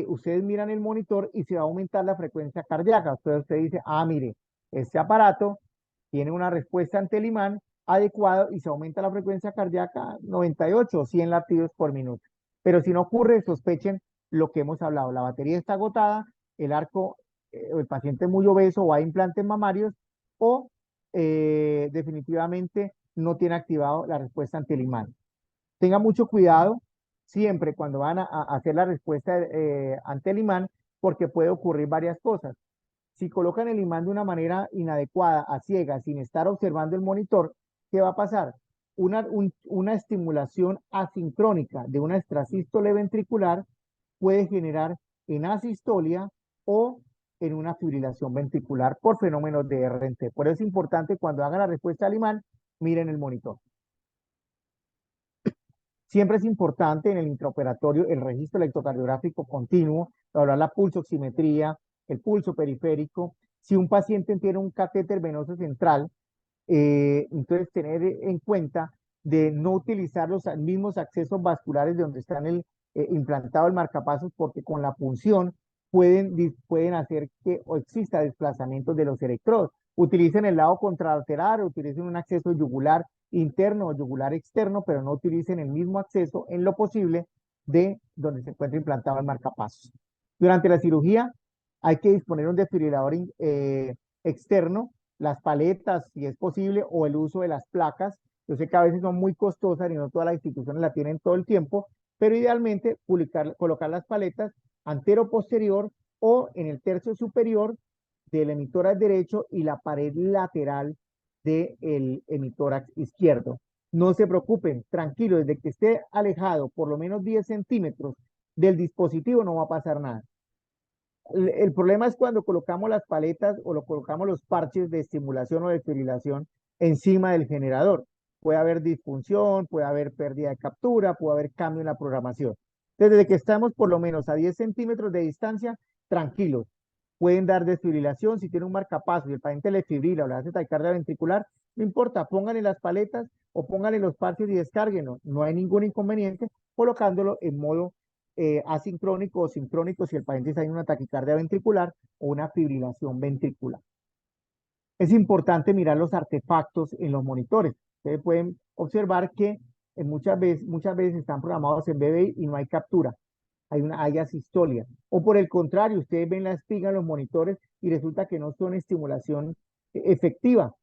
ustedes miran el monitor y se va a aumentar la frecuencia cardíaca. Entonces usted dice, ah, mire, este aparato tiene una respuesta ante el imán adecuado y se aumenta la frecuencia cardíaca 98 o 100 latidos por minuto. Pero si no ocurre, sospechen lo que hemos hablado. La batería está agotada, el arco, el paciente es muy obeso o hay implantes mamarios o definitivamente no tiene activado la respuesta ante el imán. Tenga mucho cuidado siempre cuando van a hacer la respuesta ante el imán, porque puede ocurrir varias cosas. Si colocan el imán de una manera inadecuada, a ciegas, sin estar observando el monitor, ¿qué va a pasar? Una estimulación asincrónica de una extrasístole ventricular puede generar en asistolia o en una fibrilación ventricular por fenómenos de RNT. Por eso es importante cuando hagan la respuesta al imán, miren el monitor. Siempre es importante en el intraoperatorio el registro electrocardiográfico continuo, evaluar la pulsoximetría, el pulso periférico. Si un paciente tiene un catéter venoso central, entonces tener en cuenta de no utilizar los mismos accesos vasculares de donde están implantado el marcapasos, porque con la punción pueden hacer que o exista desplazamiento de los electrodos. Utilicen el lado contralateral, utilicen un acceso yugular interno o yugular externo, pero no utilicen el mismo acceso en lo posible de donde se encuentra implantado el marcapasos. Durante la cirugía hay que disponer un desfibrilador externo, las paletas, si es posible, o el uso de las placas. Yo sé que a veces son muy costosas y no todas las instituciones la tienen todo el tiempo, pero idealmente colocar las paletas antero-posterior o en el tercio superior del emitórax derecho y la pared lateral del emitórax izquierdo. No se preocupen, tranquilo, desde que esté alejado por lo menos 10 centímetros del dispositivo no va a pasar nada. El problema es cuando colocamos las paletas o lo colocamos los parches de estimulación o de fibrilación encima del generador. Puede haber disfunción, puede haber pérdida de captura, puede haber cambio en la programación. Desde que estamos por lo menos a 10 centímetros de distancia, tranquilos. Pueden dar desfibrilación, si tiene un marcapasos y el paciente le fibrila o le hace taquicardia ventricular, no importa, pónganle las paletas o pónganle los parches y descárguenlo. No hay ningún inconveniente colocándolo en modo asincrónico o sincrónico si el paciente está en una taquicardia ventricular o una fibrilación ventricular. Es importante mirar los artefactos en los monitores. Ustedes pueden observar que muchas veces están programados en BBI y no hay captura. Hay asistolia. O por el contrario, ustedes ven la espiga en los monitores y resulta que no son estimulación efectiva.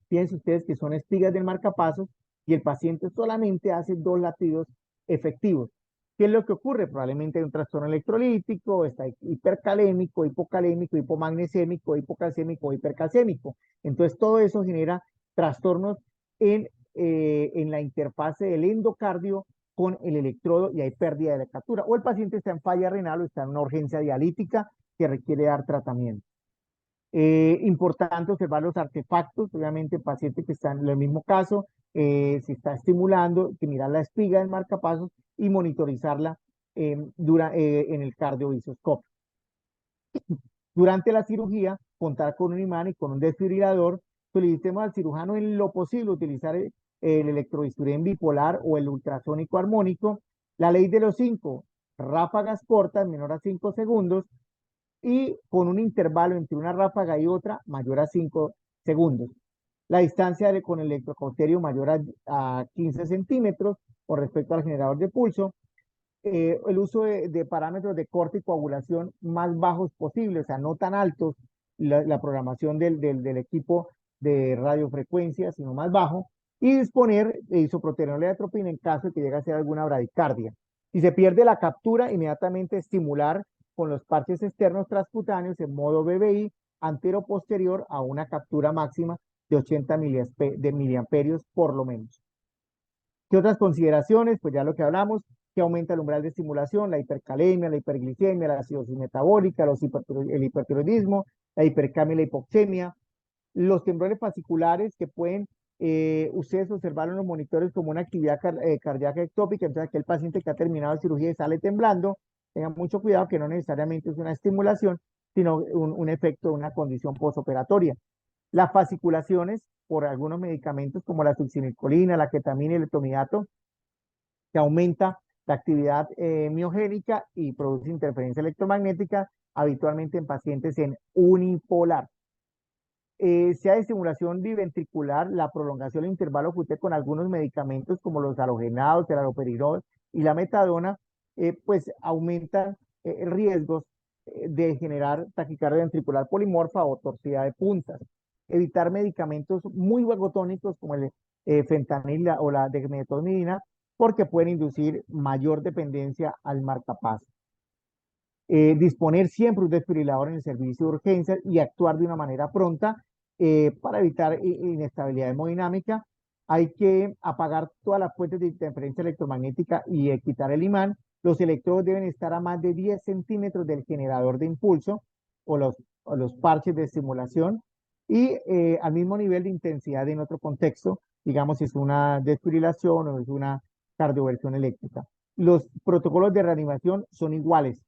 Fíjense ustedes que son espigas del marcapasos y el paciente solamente hace 2 latidos efectivos. ¿Qué es lo que ocurre? Probablemente hay un trastorno electrolítico, está hipercalémico, hipocalémico, hipomagnesémico, hipocalcémico, hipercalcémico. Entonces todo eso genera trastornos en la interfase del endocardio con el electrodo y hay pérdida de la captura. O el paciente está en falla renal o está en una urgencia dialítica que requiere dar tratamiento. Importante observar los artefactos, obviamente el paciente que está en el mismo caso, se está estimulando, que mirar la espiga del marcapasos y monitorizarla en el cardiovisoscopio. Durante la cirugía, contar con un imán y con un desfibrilador. Solicitemos al cirujano en lo posible utilizar el electrobisturí en bipolar o el ultrasónico armónico La ley de los 5, ráfagas cortas, menor a 5 segundos, y con un intervalo entre una ráfaga y otra mayor a 5 segundos. La distancia con el electrocauterio mayor a 15 centímetros con respecto al generador de pulso. El uso de parámetros de corte y coagulación más bajos posibles, o sea, no tan altos, la programación del equipo de radiofrecuencia, sino más bajo, y disponer de isoproterenol y atropina en caso de que llegue a ser alguna bradicardia. Si se pierde la captura, inmediatamente estimular con los parches externos transcutáneos en modo BBI antero-posterior a una captura máxima de 80 miliamperios por lo menos. ¿Qué otras consideraciones? Pues ya lo que hablamos, que aumenta el umbral de estimulación, la hipercalemia, la hiperglicemia, la acidosis metabólica, el hipertiroidismo, la hipercamia y la hipoxemia, los temblores fasciculares que pueden ustedes observar en los monitores como una actividad cardíaca ectópica, entonces aquel paciente que ha terminado la cirugía y sale temblando, tengan mucho cuidado que no necesariamente es una estimulación, sino un efecto de una condición postoperatoria. Las fasciculaciones por algunos medicamentos como la succinilcolina, la ketamina y el etomidato, que aumenta la actividad miogénica y produce interferencia electromagnética, habitualmente en pacientes en unipolar. Sea de estimulación biventricular, la prolongación del intervalo QT con algunos medicamentos como los halogenados, el haloperidol y la metadona, pues aumentan riesgos de generar taquicardia ventricular polimorfa o torcida de puntas. Evitar medicamentos muy vagotónicos como el fentanil o la dexmedetomidina, porque pueden inducir mayor dependencia al marcapaso. Disponer siempre un desfibrilador en el servicio de urgencias y actuar de una manera pronta para evitar inestabilidad hemodinámica. Hay que apagar todas las fuentes de interferencia electromagnética y quitar el imán. Los electrodos deben estar a más de 10 centímetros del generador de impulso o los parches de estimulación y al mismo nivel de intensidad en otro contexto, digamos si es una desfibrilación o es una cardioversión eléctrica. Los protocolos de reanimación son iguales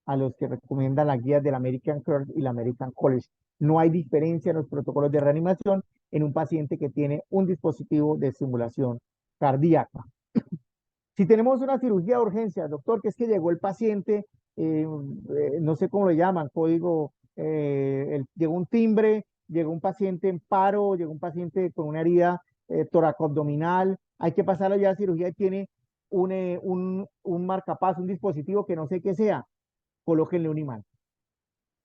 a los que recomiendan las guías del American Heart y la American College. No hay diferencia en los protocolos de reanimación en un paciente que tiene un dispositivo de estimulación cardíaca. Si tenemos una cirugía de urgencia, doctor, que es que llegó el paciente, no sé cómo lo llaman, código, llegó un timbre, llegó un paciente en paro, llegó un paciente con una herida toracoabdominal, hay que pasarlo ya a cirugía y tiene un marcapaso, un dispositivo que no sé qué sea, colóquenle un imán.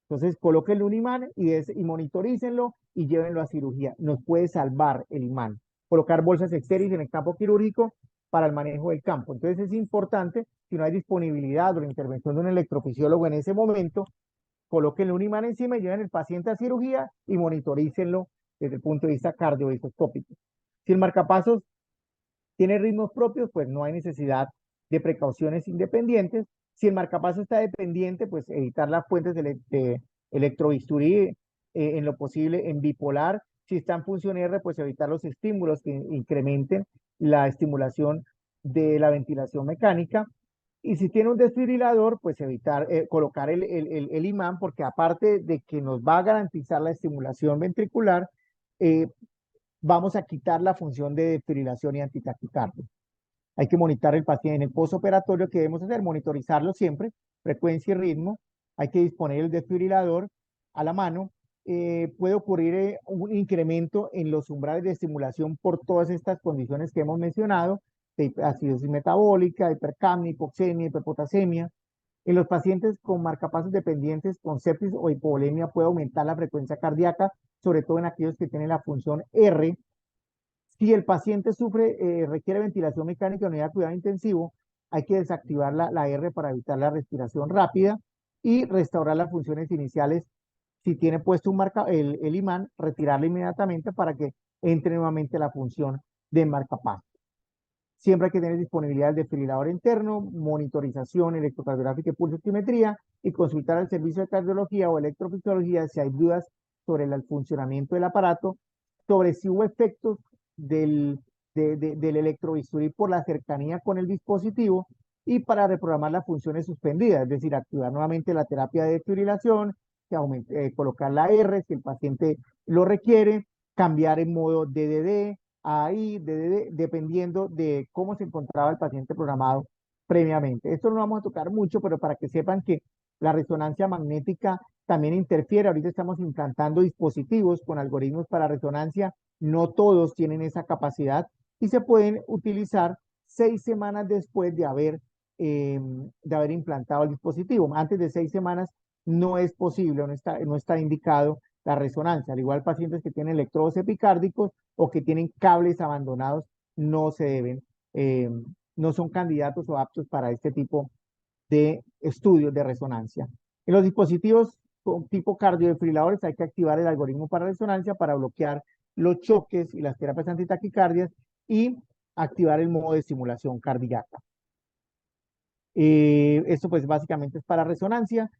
Entonces, colóquenle un imán y monitorícenlo y llévenlo a cirugía. Nos puede salvar el imán. Colocar bolsas estériles en el campo quirúrgico para el manejo del campo. Entonces, es importante, si no hay disponibilidad o la intervención de un electrofisiólogo en ese momento, colóquenle un imán encima y lleven el paciente a cirugía y monitorícenlo desde el punto de vista cardiovascular. Si el marcapasos tiene ritmos propios, pues no hay necesidad de precauciones independientes. Si el marcapaso está dependiente, pues evitar las fuentes de electrobisturí en lo posible en bipolar. Si está en función R, pues evitar los estímulos que incrementen la estimulación de la ventilación mecánica. Y si tiene un desfibrilador, pues evitar colocar el imán, porque aparte de que nos va a garantizar la estimulación ventricular, vamos a quitar la función de desfibrilación y antitaquicardia. Hay que monitorar el paciente en el postoperatorio. ¿Qué debemos hacer? Monitorizarlo siempre, frecuencia y ritmo. Hay que disponer el desfibrilador a la mano. Puede ocurrir un incremento en los umbrales de estimulación por todas estas condiciones que hemos mencionado, de acidosis metabólica, hipercamia, hipoxemia, hiperpotasemia. En los pacientes con marcapasos dependientes con sepsis o hipovolemia puede aumentar la frecuencia cardíaca, sobre todo en aquellos que tienen la función R. Si el paciente requiere ventilación mecánica en unidad de cuidado intensivo, hay que desactivar la R para evitar la respiración rápida y restaurar las funciones iniciales. Si tiene puesto el imán, retirarlo inmediatamente para que entre nuevamente la función de marcapaso. Siempre hay que tener disponibilidad del desfibrilador interno, monitorización electrocardiográfica y pulsoximetría y consultar al servicio de cardiología o electrofisiología si hay dudas sobre el funcionamiento del aparato, sobre si hubo efectos del electrobisturí por la cercanía con el dispositivo y para reprogramar las funciones suspendidas, es decir, activar nuevamente la terapia de desfibrilación, colocar la R si el paciente lo requiere, cambiar en modo DDD, ahí, dependiendo de cómo se encontraba el paciente programado previamente. Esto no lo vamos a tocar mucho, pero para que sepan que la resonancia magnética también interfiere. Ahorita estamos implantando dispositivos con algoritmos para resonancia. No todos tienen esa capacidad y se pueden utilizar 6 semanas después de haber implantado el dispositivo. Antes de 6 semanas no es posible, no está indicado la resonancia. Al igual, pacientes que tienen electrodos epicárdicos o que tienen cables abandonados no se deben, eh, no son candidatos o aptos para este tipo de estudios de resonancia. En los dispositivos con tipo cardiodefibriladores hay que activar el algoritmo para resonancia para bloquear los choques y las terapias antitaquicardias y activar el modo de estimulación cardíaca. Esto pues básicamente es para resonancia.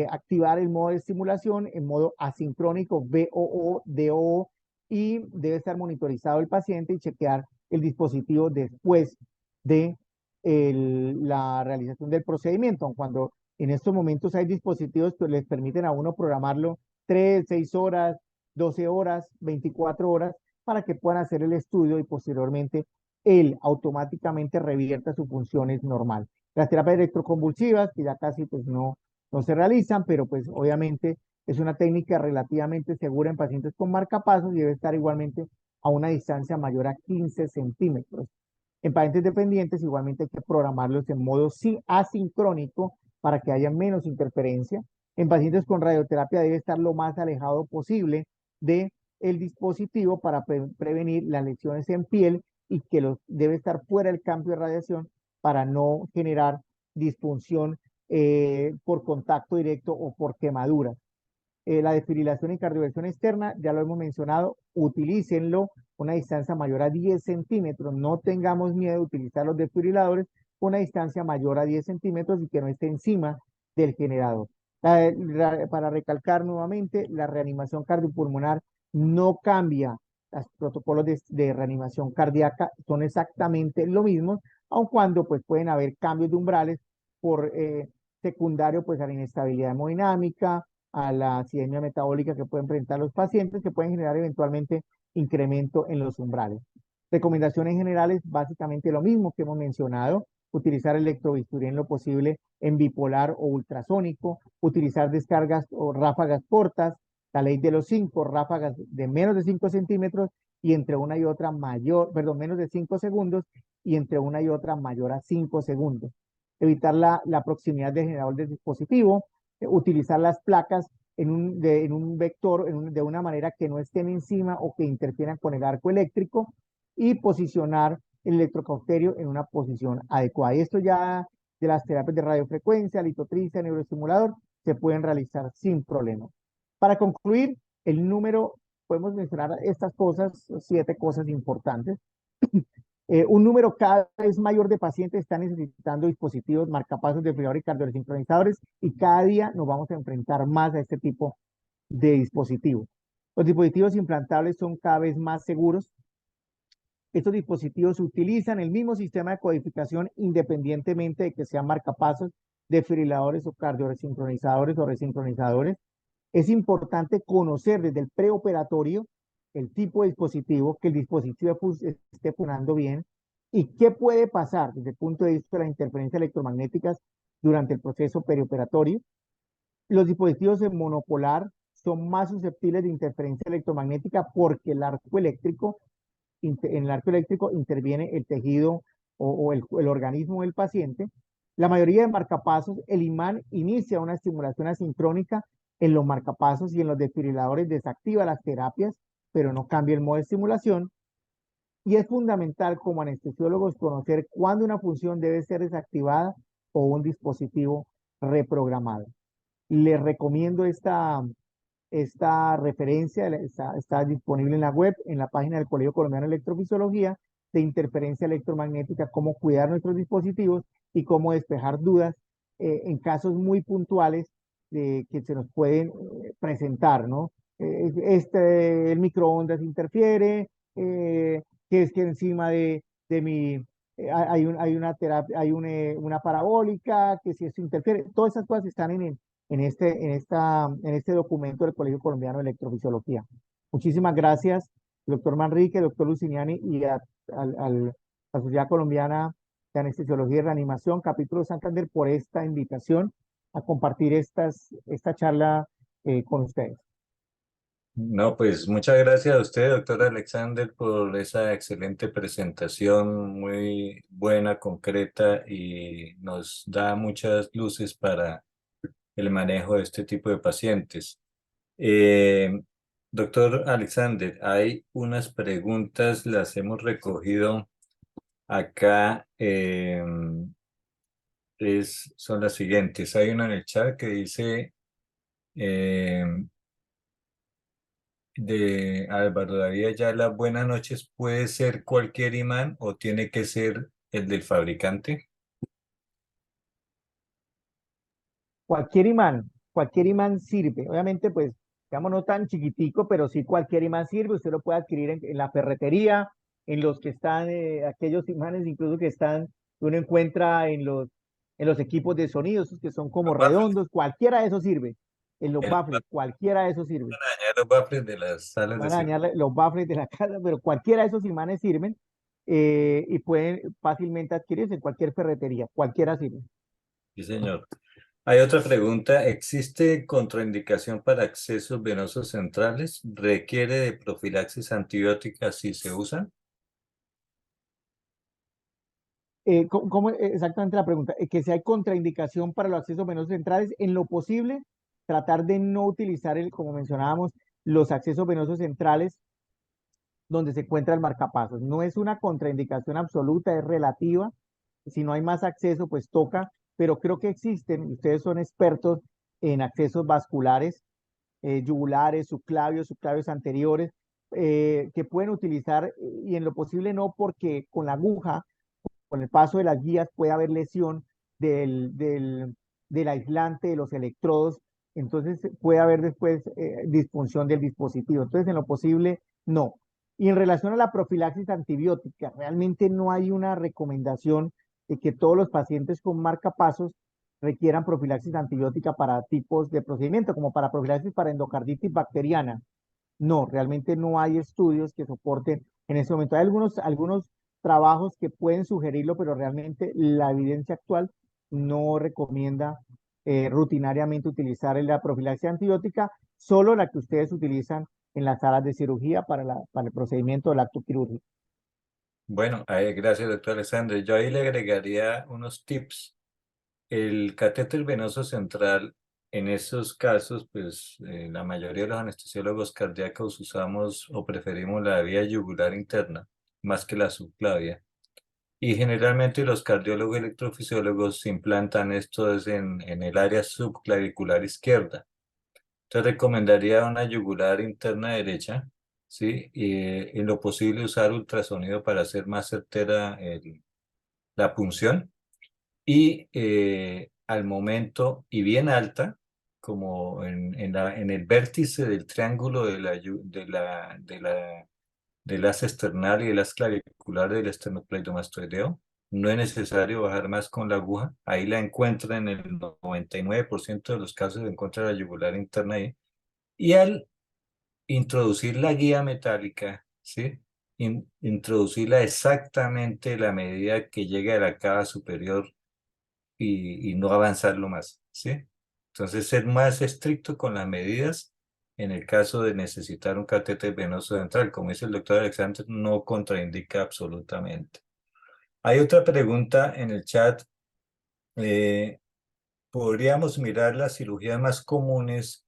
Activar el modo de estimulación en modo asincrónico, VOO, DOO, y debe estar monitorizado el paciente y chequear el dispositivo después de la realización del procedimiento. Cuando en estos momentos hay dispositivos que les permiten a uno programarlo 3, 6 horas, 12 horas, 24 horas, para que puedan hacer el estudio y posteriormente él automáticamente revierta sus funciones normales. Las terapias electroconvulsivas, que ya casi pues no se realizan, pero pues obviamente es una técnica relativamente segura en pacientes con marcapasos y debe estar igualmente a una distancia mayor a 15 centímetros. En pacientes dependientes igualmente hay que programarlos en modo asincrónico para que haya menos interferencia. En pacientes con radioterapia debe estar lo más alejado posible del dispositivo para prevenir las lesiones en piel y que debe estar fuera del campo de radiación para no generar disfunción por contacto directo o por quemadura. La desfibrilación y cardioversión externa, ya lo hemos mencionado, utilícenlo una distancia mayor a 10 centímetros. No tengamos miedo de utilizar los desfibriladores con una distancia mayor a 10 centímetros y que no esté encima del generador. Para recalcar nuevamente, la reanimación cardiopulmonar no cambia. Los protocolos de reanimación cardíaca son exactamente lo mismo, aun cuando pues pueden haber cambios de umbrales por secundario pues a la inestabilidad hemodinámica, a la acidemia metabólica que pueden presentar los pacientes, que pueden generar eventualmente incremento en los umbrales. Recomendaciones generales, básicamente lo mismo que hemos mencionado: utilizar electrobisturí en lo posible en bipolar o ultrasónico, utilizar descargas o ráfagas cortas, la ley de los 5, ráfagas de menos de 5 centímetros y entre una y otra mayor, perdón, menos de 5 segundos y entre una y otra mayor a 5 segundos. Evitar la proximidad del generador del dispositivo, utilizar las placas en un vector, de una manera que no estén encima o que interfieran con el arco eléctrico, y posicionar el electrocauterio en una posición adecuada. Y esto ya de las terapias de radiofrecuencia, litotripsia, neuroestimulador, se pueden realizar sin problema. Para concluir, podemos mencionar estas cosas, 7 cosas importantes. Un número cada vez mayor de pacientes están necesitando dispositivos marcapasos, desfibriladores y cardiosincronizadores, y cada día nos vamos a enfrentar más a este tipo de dispositivos. Los dispositivos implantables son cada vez más seguros. Estos dispositivos utilizan el mismo sistema de codificación independientemente de que sean marcapasos, desfibriladores o cardiosincronizadores o resincronizadores. Es importante conocer desde el preoperatorio el tipo de dispositivo, que el dispositivo esté funcionando bien y qué puede pasar desde el punto de vista de las interferencias electromagnéticas durante el proceso perioperatorio. Los dispositivos en monopolar son más susceptibles de interferencia electromagnética porque en el arco eléctrico interviene el tejido o el organismo del paciente. La mayoría de marcapasos, el imán inicia una estimulación asincrónica en los marcapasos, y en los desfibriladores desactiva las terapias, pero no cambia el modo de estimulación. Y es fundamental como anestesiólogos conocer cuándo una función debe ser desactivada o un dispositivo reprogramado. Les recomiendo esta referencia, está disponible en la web, en la página del Colegio Colombiano de Electrofisiología, de interferencia electromagnética, cómo cuidar nuestros dispositivos y cómo despejar dudas en casos muy puntuales que se nos pueden presentar, ¿no? El microondas interfiere, que es que encima de mi, hay una terapia, una parabólica, que si esto interfiere. Todas esas cosas están en este documento del Colegio Colombiano de Electrofisiología. Muchísimas gracias, doctor Manrique, doctor Luciniani, y a la Sociedad Colombiana de Anestesiología y Reanimación, Capítulo Santander, por esta invitación a compartir esta charla con ustedes. No, pues muchas gracias a usted, doctor Alexander, por esa excelente presentación, muy buena, concreta y nos da muchas luces para el manejo de este tipo de pacientes. Eh, Doctor Alexander, hay unas preguntas, las hemos recogido acá, son las siguientes. Hay una en el chat que dice eh, de Álvaro David Ayala, buenas noches, ¿puede ser cualquier imán o tiene que ser el del fabricante? Cualquier imán sirve. Obviamente, pues, digamos, no tan chiquitico, pero sí cualquier imán sirve. Usted lo puede adquirir en la ferretería, en los que están, aquellos imanes incluso que están, que uno encuentra en los equipos de sonido, esos que son como Los baffles, redondos, cualquiera de esos sirve. En los en los baffles, cualquiera de esos sirve. van a dañar los baffles de las salas de Van a cirugía. dañar los baffles de la casa, pero cualquiera de esos imanes sirven y pueden fácilmente adquirirse en cualquier ferretería, cualquiera sirve. Sí, señor. Hay otra pregunta. ¿Existe contraindicación para accesos venosos centrales? ¿Requiere de profilaxis antibiótica si se usan? ¿Cómo exactamente la pregunta? Que si hay contraindicación para los accesos venosos centrales, en lo posible, tratar de no utilizar como mencionábamos, los accesos venosos centrales donde se encuentra el marcapasos. No es una contraindicación absoluta, es relativa. Si no hay más acceso, pues toca, pero creo que existen, y ustedes son expertos en accesos vasculares, yugulares, subclavios anteriores, que pueden utilizar y en lo posible no, porque con la aguja, con el paso de las guías puede haber lesión del aislante, de los electrodos, entonces puede haber después disfunción del dispositivo. Entonces, en lo posible, no. Y en relación a la profilaxis antibiótica, realmente no hay una recomendación de que todos los pacientes con marcapasos requieran profilaxis antibiótica para tipos de procedimiento, como para profilaxis para endocarditis bacteriana. No, realmente no hay estudios que soporten en ese momento. Hay algunos trabajos que pueden sugerirlo, pero realmente la evidencia actual no recomienda rutinariamente utilizar la profilaxis antibiótica, solo la que ustedes utilizan en las salas de cirugía para el procedimiento del acto quirúrgico. Bueno, gracias, doctor Alexander. Yo ahí le agregaría unos tips. El catéter venoso central, en esos casos, pues la mayoría de los anestesiólogos cardíacos usamos o preferimos la vía yugular interna más que la subclavia. Y generalmente los cardiólogos electrofisiólogos implantan esto en el área subclavicular izquierda. Entonces recomendaría una yugular interna derecha, ¿sí? Y en lo posible usar ultrasonido para hacer más certera la punción y al momento y bien alta, como en el vértice del triángulo del haz external y el haz clavicular del esternocleidomastoideo. No es necesario bajar más con la aguja. Ahí la encuentra en el 99% de los casos, se encuentra la yugular interna ahí. Y al introducir la guía metálica, ¿sí? Introducirla exactamente la medida que llegue a la cava superior y no avanzarlo más, ¿sí? Entonces, ser más estricto con las medidas en el caso de necesitar un catéter venoso central. Como dice el doctor Alexander, no contraindica absolutamente. Hay otra pregunta en el chat. eh, ¿Podríamos mirar las cirugías más comunes,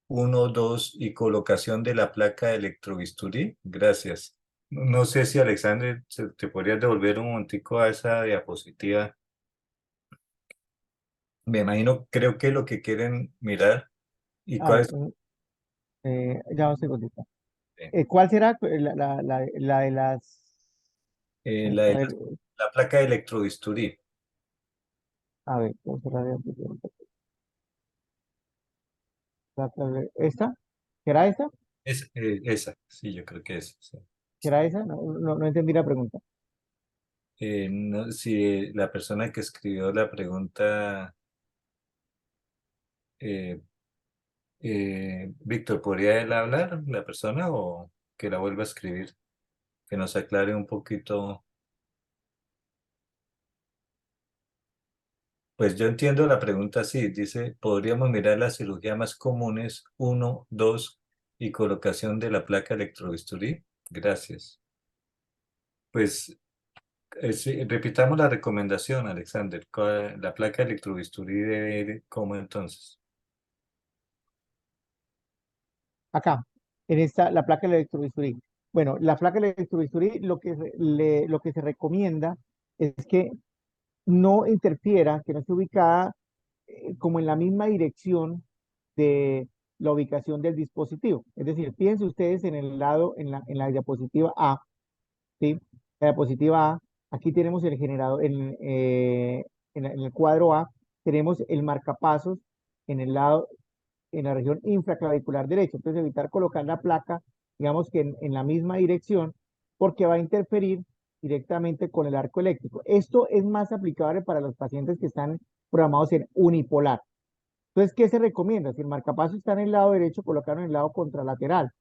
uno, 2 y colocación de la placa de electrobisturí? Gracias. No sé si Alexander, te podrías devolver un momentico a esa diapositiva. Me imagino, creo que lo que quieren mirar y A cuál ver, es ya un segundito. eh, ¿Cuál será la de las... la, a de ver, la placa de electrobisturí. ¿cuál será ¿esta? ¿Será esta? Esa, sí, yo creo que es. Sí. ¿Será esa? No entendí la pregunta. No, si la persona que escribió la pregunta, eh, Víctor, ¿podría él hablar, la persona, o que la vuelva a escribir? Que nos aclare un poquito. Pues yo entiendo la pregunta así, dice, ¿podríamos mirar las cirugías más comunes, uno, 2 y colocación de la placa electrobisturí? Gracias. Pues sí, repitamos la recomendación, Alexander. La placa electrobisturí debe ir ¿cómo entonces? Acá, en esta, la placa del electrobisturí. Bueno, la placa del electrobisturí, lo que se recomienda es que no interfiera, que no esté ubicada como en la misma dirección de la ubicación del dispositivo. Es decir, fíjense ustedes en el lado, en la diapositiva A, ¿sí? La diapositiva A, aquí tenemos el generador, en el cuadro A, tenemos el marcapasos en el lado, en la región infraclavicular derecha. Entonces, evitar colocar la placa, digamos que en la misma dirección, porque va a interferir directamente con el arco eléctrico. Esto es más aplicable para los pacientes que están programados en unipolar. Entonces, ¿qué se recomienda? Si el marcapaso está en el lado derecho, colocarlo en el lado contralateral,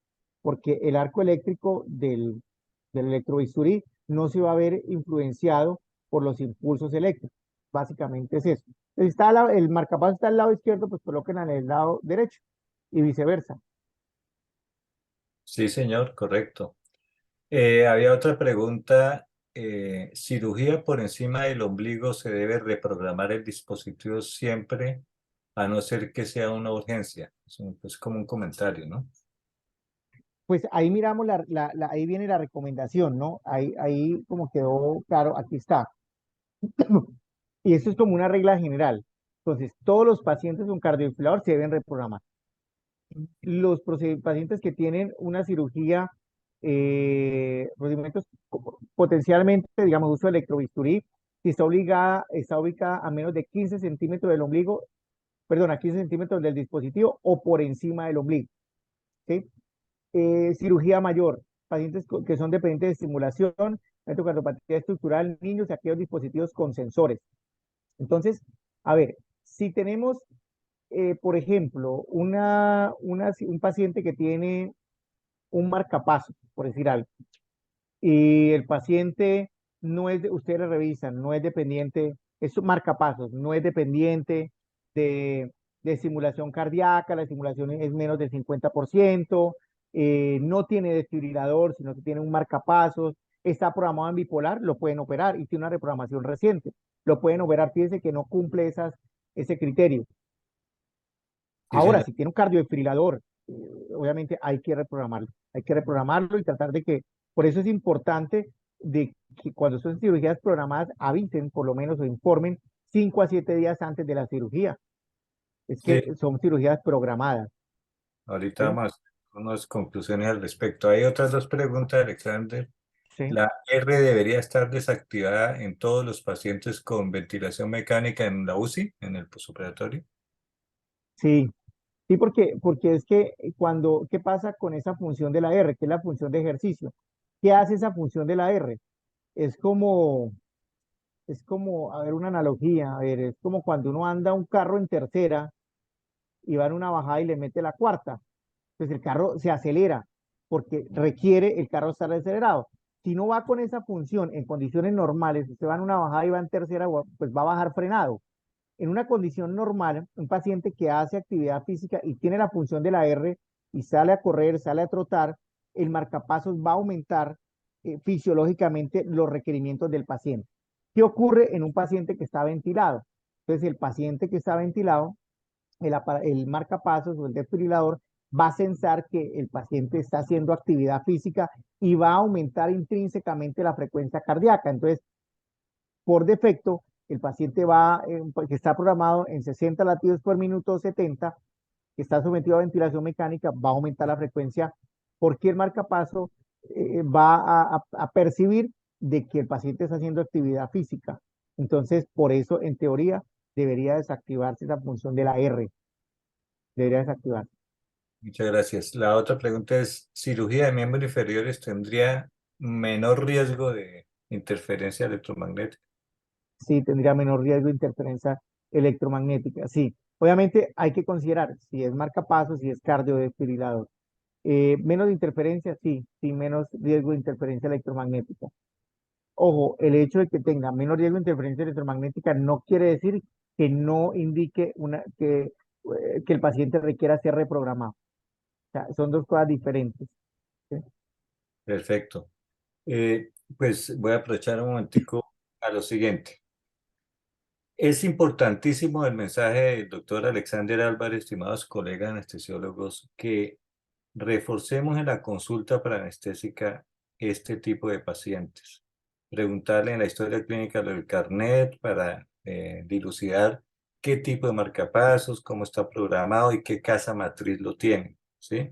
porque el arco eléctrico del electrobisturí no se va a ver influenciado por los impulsos eléctricos. Básicamente es eso. Si está el marcapaso está al lado izquierdo, pues colóquenlo en el lado derecho y viceversa. Sí, señor, correcto. Había otra pregunta. ¿Cirugía por encima del ombligo se debe reprogramar el dispositivo siempre, a no ser que sea una urgencia? Es como un comentario, ¿no? Pues ahí miramos, ahí viene la recomendación, ¿no? Ahí como quedó claro, aquí está. Y esto es como una regla general. Entonces, todos los pacientes con cardiofibrilador se deben reprogramar. Los pacientes que tienen una cirugía, procedimientos potencialmente, digamos, uso de electrobisturí, si está ubicada a menos de 15 centímetros del ombligo, perdón, a 15 centímetros del dispositivo o por encima del ombligo, ¿sí? Cirugía mayor, pacientes que son dependientes de estimulación, electrocardiopatía estructural, niños y aquellos dispositivos con sensores. Entonces, a ver, si tenemos, por ejemplo, un paciente que tiene un marcapaso, por decir algo, y el paciente no es, ustedes le revisan, no es dependiente, es un marcapasos, no es dependiente de, de estimulación cardíaca, la estimulación es menos del 50%, no tiene desfibrilador, sino que tiene un marcapasos, está programado en bipolar, lo pueden operar y tiene una reprogramación reciente, lo pueden operar, fíjense que no cumple ese criterio. Sí, Ahora, señor. si tiene un cardiofibrilador, obviamente hay que reprogramarlo y tratar de que, por eso es importante de que cuando son cirugías programadas avisen por lo menos o informen 5 a 7 días antes de la cirugía. Es Sí, que son cirugías programadas, ahorita ¿sí? vamos a hacer unas conclusiones al respecto. Hay otras dos preguntas, Alexander. Sí, ¿La R debería estar desactivada en todos los pacientes con ventilación mecánica en la UCI, en el postoperatorio? sí, sí, porque es que ¿qué pasa con esa función de la R, que es la función de ejercicio? ¿Qué hace esa función de la R? Es como, es como, a ver, una analogía, a ver, es como cuando uno anda un carro en tercera y va en una bajada y le mete la cuarta. Pues el carro se acelera porque requiere el carro estar acelerado. Si no va con esa función en condiciones normales, usted va en una bajada y va en tercera, pues va a bajar frenado. En una condición normal, un paciente que hace actividad física y tiene la función de la R y sale a correr, sale a trotar, el marcapasos va a aumentar fisiológicamente los requerimientos del paciente. ¿Qué ocurre en un paciente que está ventilado? Entonces, el paciente que está ventilado el marcapasos o el desfibrilador va a sensar que el paciente está haciendo actividad física y va a aumentar intrínsecamente la frecuencia cardíaca. Entonces, por defecto, el paciente que está programado en 60 latidos por minuto, 70, que está sometido a ventilación mecánica, va a aumentar la frecuencia porque el marcapaso va a percibir de que el paciente está haciendo actividad física. Entonces, por eso, en teoría, debería desactivarse esa función de la R, debería desactivarse. Muchas gracias. La otra pregunta es, ¿cirugía de miembros inferiores tendría menor riesgo de interferencia electromagnética? Sí, tendría menor riesgo de interferencia electromagnética. Sí, obviamente hay que considerar si es marcapasos, si es cardiodesfibrilador. Menos interferencia, sí, sí, menos riesgo de interferencia electromagnética. Ojo, el hecho de que tenga menos riesgo de interferencia electromagnética no quiere decir que no indique que el paciente requiera ser reprogramado. O sea, son dos cosas diferentes. ¿Sí? Perfecto. Pues voy a aprovechar un momentico a lo siguiente. Es importantísimo el mensaje del doctor Alexander Álvarez, estimados colegas anestesiólogos, que reforcemos en la consulta para anestésica este tipo de pacientes. Preguntarle en la historia clínica lo del carnet para dilucidar qué tipo de marcapasos, cómo está programado y qué casa matriz lo tiene, ¿sí?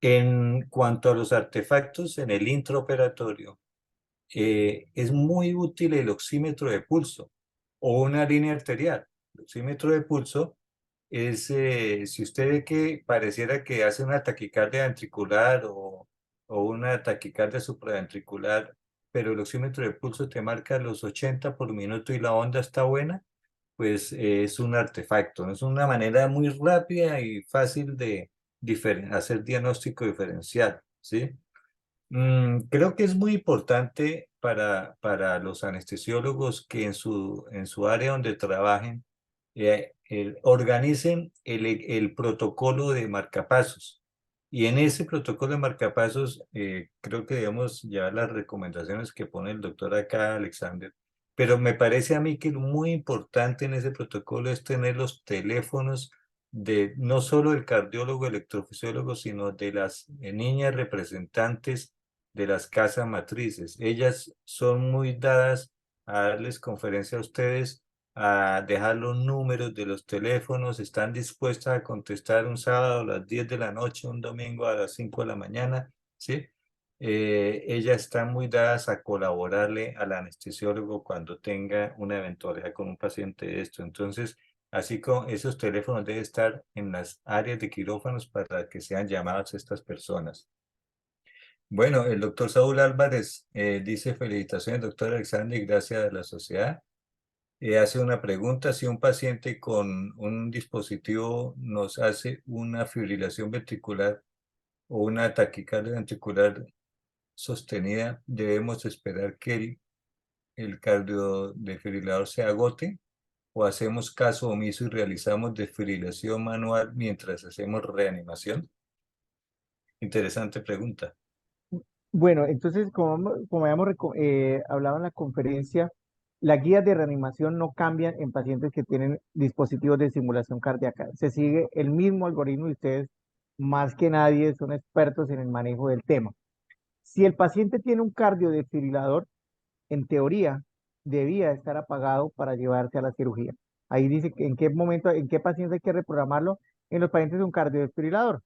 En cuanto a los artefactos en el intraoperatorio, es muy útil el oxímetro de pulso o una línea arterial. El oxímetro de pulso es, si usted ve que pareciera que hace una taquicardia ventricular o una taquicardia supraventricular, pero el oxímetro de pulso te marca los 80 por minuto y la onda está buena, pues es un artefacto, ¿no? Es una manera muy rápida y fácil de hacer diagnóstico diferencial, ¿sí? Creo que es muy importante para los anestesiólogos que en su área donde trabajen organicen el protocolo de marcapasos. Y en ese protocolo de marcapasos creo que debemos llevar las recomendaciones que pone el doctor acá, Alexander. Pero me parece a mí que lo muy importante en ese protocolo es tener los teléfonos de no solo del cardiólogo, electrofisiólogo, sino de las niñas representantes de las casas matrices. Ellas son muy dadas a darles conferencia a ustedes, a dejar los números de los teléfonos, están dispuestas a contestar un sábado a las 10 de la noche, un domingo a las 5 de la mañana, ¿sí? Ellas están muy dadas a colaborarle al anestesiólogo cuando tenga una eventualidad con un paciente de esto. Entonces, así como esos teléfonos deben estar en las áreas de quirófanos para que sean llamadas estas personas. Bueno, el doctor Saúl Álvarez dice felicitaciones, doctor Alexander, y gracias a la sociedad. Hace una pregunta: si un paciente con un dispositivo nos hace una fibrilación ventricular o una taquicardia ventricular sostenida, ¿debemos esperar que el cardiodesfibrilador se agote o hacemos caso omiso y realizamos desfibrilación manual mientras hacemos reanimación? Interesante pregunta. Bueno, entonces, como habíamos hablado en la conferencia, las guías de reanimación no cambian en pacientes que tienen dispositivos de simulación cardíaca. Se sigue el mismo algoritmo y ustedes, más que nadie, son expertos en el manejo del tema. Si el paciente tiene un cardiodesfibrilador, en teoría, debía estar apagado para llevarse a la cirugía. Ahí dice que en qué momento, en qué paciente hay que reprogramarlo en los pacientes de un cardiodesfibrilador.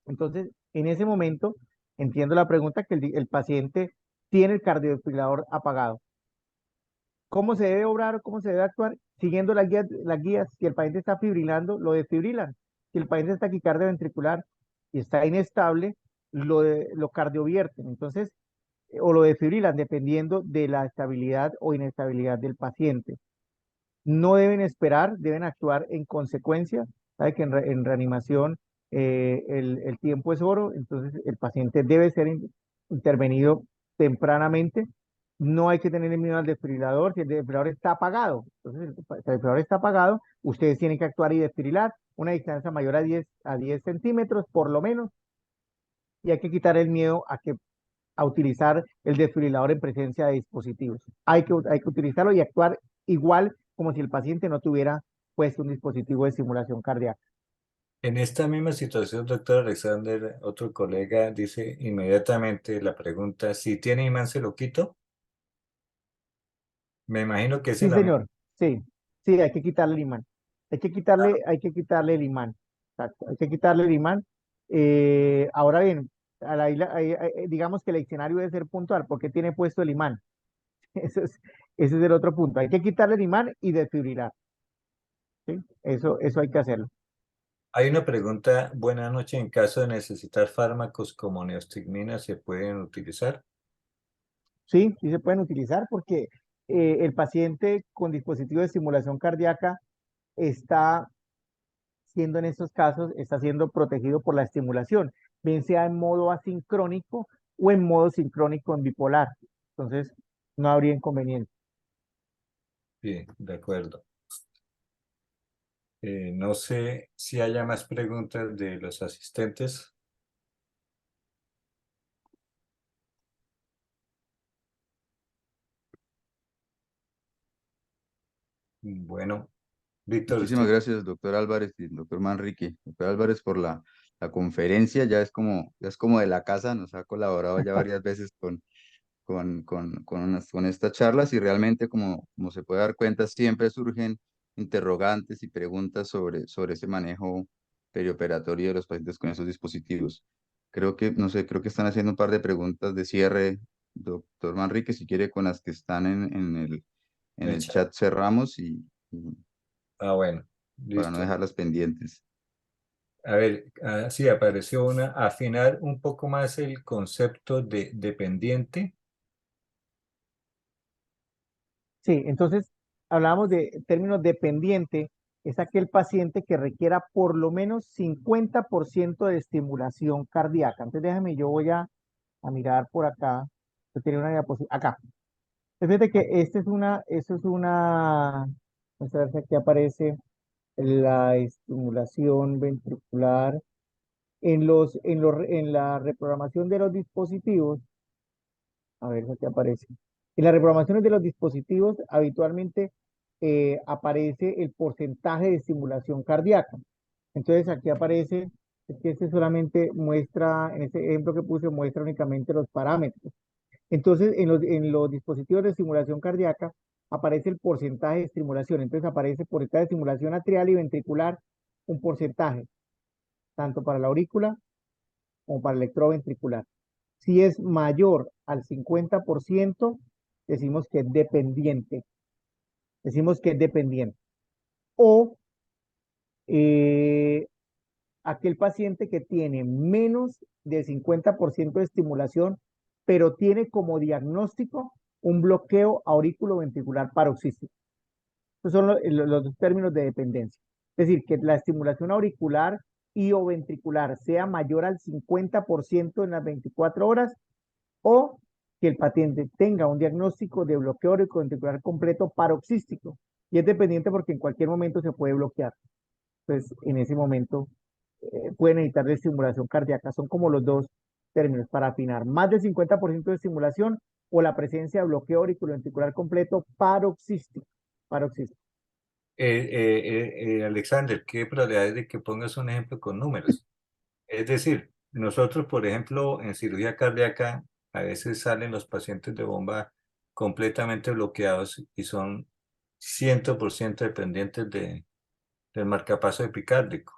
Entonces, en ese momento, entiendo la pregunta que el paciente tiene el cardiodesfibrilador apagado. ¿Cómo se debe obrar, cómo se debe actuar? Siguiendo las guías. Si el paciente está fibrilando, lo desfibrilan. Si el paciente está taquicardia ventricular y está inestable, lo cardiovierten. Entonces, o lo desfibrilan dependiendo de la estabilidad o inestabilidad del paciente. No deben esperar, deben actuar en consecuencia. Sabe que en reanimación el tiempo es oro, entonces el paciente debe ser intervenido tempranamente. No hay que tener miedo al desfibrilador. Si el desfibrilador está apagado, entonces si el desfibrilador está apagado, ustedes tienen que actuar y desfibrilar una distancia mayor a 10 centímetros por lo menos, y hay que quitar el miedo a utilizar el desfibrilador en presencia de dispositivos. Hay que utilizarlo y actuar igual como si el paciente no tuviera puesto un dispositivo de simulación cardíaca. En esta misma situación, doctor Alexander, otro colega dice inmediatamente la pregunta: si tiene imán, ¿se lo quito? Me imagino que es Sí, en la misma. señor. Sí, sí, hay que quitarle el imán. Hay que quitarle el imán. Exacto, hay que quitarle el imán. Ahora bien, digamos que el escenario debe ser puntual. ¿Por qué tiene puesto el imán? Ese es el otro punto. Hay que quitarle el imán y desfibrilar. ¿Sí? Eso hay que hacerlo. Hay una pregunta: buenas noches, en caso de necesitar fármacos como neostigmina, ¿se pueden utilizar? Sí, sí se pueden utilizar porque el paciente con dispositivo de estimulación cardíaca está siendo en estos casos, está siendo protegido por la estimulación, bien sea en modo asincrónico o en modo sincrónico en bipolar. Entonces, no habría inconveniente. Sí, de acuerdo. No sé si haya más preguntas de los asistentes. Bueno, Víctor, Muchísimas usted. gracias, doctor Álvarez y doctor Manrique. Doctor Álvarez por la conferencia, ya es como de la casa, nos ha colaborado ya varias veces con estas charlas y realmente como se puede dar cuenta, siempre surgen interrogantes y preguntas sobre ese manejo perioperatorio de los pacientes con esos dispositivos. Creo que, no sé, creo que están haciendo un par de preguntas de cierre, doctor Manrique, si quiere con las que están en el chat cerramos y Ah, bueno, para no listo. dejarlas pendientes. A ver, sí, apareció una, afinar un poco más el concepto de dependiente. Sí, entonces hablábamos de términos dependiente, es aquel paciente que requiera por lo menos 50% de estimulación cardíaca. Entonces déjame, yo voy a mirar por acá. Yo tenía una diapositiva acá. Fíjate que esto es una, vamos a ver si aquí aparece la estimulación ventricular en la reprogramación de los dispositivos. A ver si aquí aparece. En las reprogramaciones de los dispositivos habitualmente aparece el porcentaje de estimulación cardíaca. Entonces aquí aparece, es que este solamente muestra, en este ejemplo que puse, muestra únicamente los parámetros. Entonces, en los dispositivos de estimulación cardíaca aparece el porcentaje de estimulación. Entonces aparece porcentaje de estimulación atrial y ventricular, un porcentaje, tanto para la aurícula como para el electroventricular. Si es mayor al 50%, decimos que es dependiente. Decimos que es dependiente. O eh, aquel paciente que tiene menos del 50% de estimulación, pero tiene como diagnóstico un bloqueo aurículo-ventricular paroxístico. Esos son los dos términos de dependencia. Es decir, que la estimulación auricular y o ventricular sea mayor al 50% en las 24 horas o que el paciente tenga un diagnóstico de bloqueo auriculoventricular completo paroxístico. Y es dependiente porque en cualquier momento se puede bloquear. Entonces, en ese momento pueden necesitar de estimulación cardíaca. Son como los dos términos para afinar. Más del 50% de estimulación o la presencia de bloqueo auriculoventricular completo paroxístico. Paroxístico. Alexander, ¿qué probabilidades de que pongas un ejemplo con números? Es decir, nosotros, por ejemplo, en cirugía cardíaca, a veces salen los pacientes de bomba completamente bloqueados y son 100% dependientes del marcapaso epicárdico.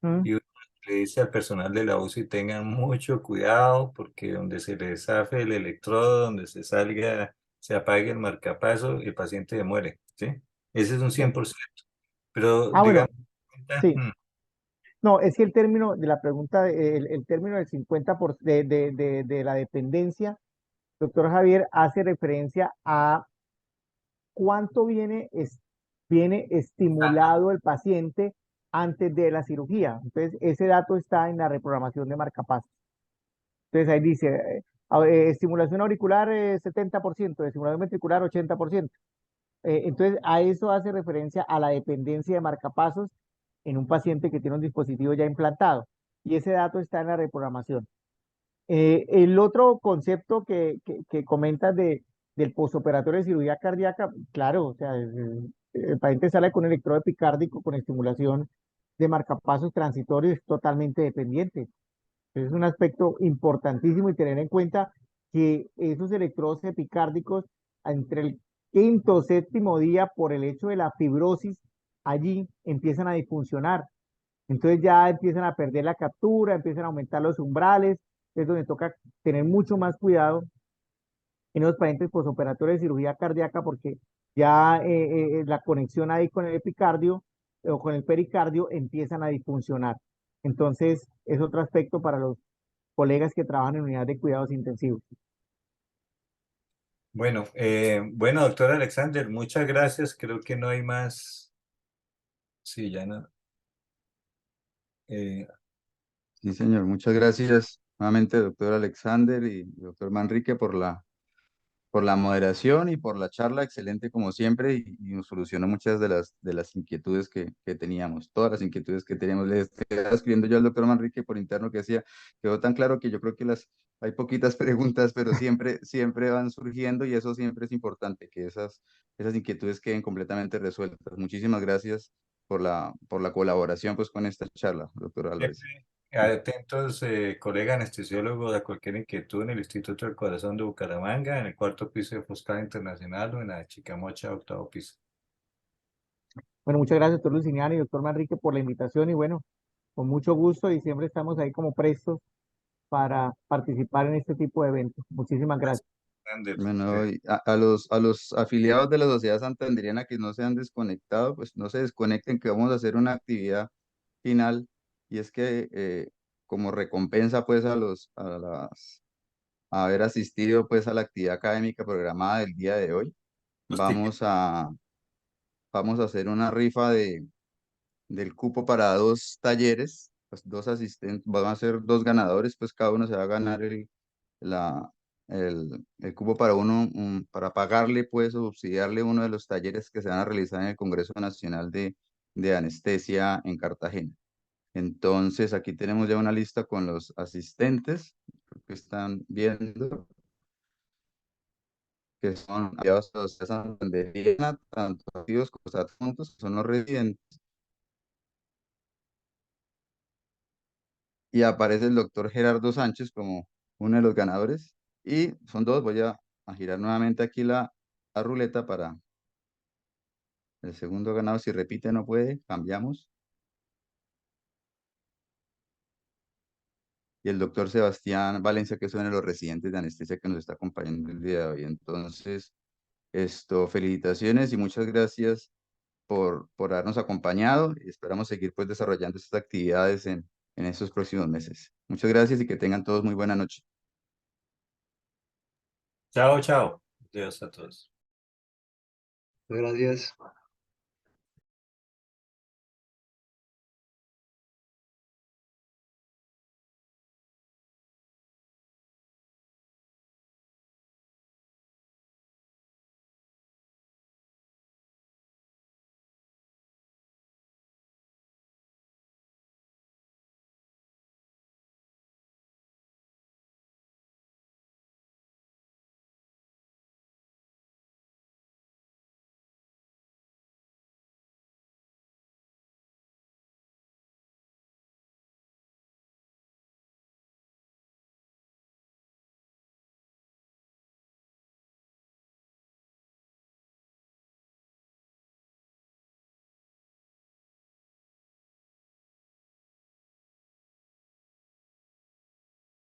¿Mm? Y uno le dice al personal de la UCI, tengan mucho cuidado porque donde se le zafe el electrodo, donde se salga, se apague el marcapaso, el paciente muere, ¿sí? Ese es un 100%. Pero Ah, digamos, bueno, sí. No, es que el término de la pregunta, el término del 50% de la dependencia, doctor Javier, hace referencia a cuánto viene estimulado el paciente antes de la cirugía. Entonces, ese dato está en la reprogramación de marcapasos. Entonces, ahí dice, estimulación auricular 70%, estimulación ventricular 80%. Entonces, a eso hace referencia a la dependencia de marcapasos en un paciente que tiene un dispositivo ya implantado. Y ese dato está en la reprogramación. El otro concepto que comentas del postoperatorio de cirugía cardíaca, claro, o sea, el paciente sale con electrodo epicárdico con estimulación de marcapasos transitorios, es totalmente dependiente. Es un aspecto importantísimo y tener en cuenta que esos electrodos epicárdicos entre el quinto o séptimo día, por el hecho de la fibrosis, allí empiezan a disfuncionar. Entonces ya empiezan a perder la captura, empiezan a aumentar los umbrales, es donde toca tener mucho más cuidado en los pacientes posoperatorios de cirugía cardíaca porque ya la conexión ahí con el epicardio o con el pericardio empiezan a disfuncionar. Entonces es otro aspecto para los colegas que trabajan en unidad de cuidados intensivos. Bueno, doctor Alexander, muchas gracias. Creo que no hay más. Sí, ya no. eh, Sí, señor, muchas gracias nuevamente, doctor Alexander y doctor Manrique, por por la moderación y por la charla, excelente como siempre, y nos solucionó muchas de las inquietudes que teníamos, todas las inquietudes que teníamos. Le estaba escribiendo yo al doctor Manrique por interno que decía, quedó tan claro que yo creo que hay poquitas preguntas, pero siempre van surgiendo y eso siempre es importante, que esas inquietudes queden completamente resueltas. Muchísimas gracias por la colaboración pues con esta charla, doctor Álvarez. Siempre atentos, colega anestesiólogo, a cualquier inquietud en el Instituto del Corazón de Bucaramanga, en el cuarto piso de Foscada Internacional o en la Chicamocha, octavo piso. Bueno, muchas gracias, doctor Luciniano y doctor Manrique, por la invitación y bueno, con mucho gusto y siempre estamos ahí como prestos para participar en este tipo de eventos. Muchísimas gracias. Ander, Bueno, y a los afiliados de la Sociedad Santanderiana que no se han desconectado, pues no se desconecten, que vamos a hacer una actividad final, y es que como recompensa pues a haber asistido pues a la actividad académica programada del día de hoy, los tickets. vamos a, vamos a hacer una rifa del cupo para dos talleres, pues dos asistentes, van a ser dos ganadores, pues cada uno se va a ganar la, el cupo para uno, para pagarle pues o subsidiarle uno de los talleres que se van a realizar en el Congreso Nacional de Anestesia en Cartagena. Entonces aquí tenemos ya una lista con los asistentes que están viendo, que son aliados a la Sociedad Santanderiana, tanto activos como adjuntos, que son los residentes. Y aparece el doctor Gerardo Sánchez como uno de los ganadores. Y son dos, voy a girar nuevamente aquí la ruleta para el segundo ganado. Si repite no puede, cambiamos. Y el doctor Sebastián Valencia, que es uno de los residentes de anestesia que nos está acompañando el día de hoy. Entonces, felicitaciones y muchas gracias por habernos acompañado y esperamos seguir pues desarrollando estas actividades en estos próximos meses. Muchas gracias y que tengan todos muy buena noche. Chao, chao. Adiós a todos. Gracias.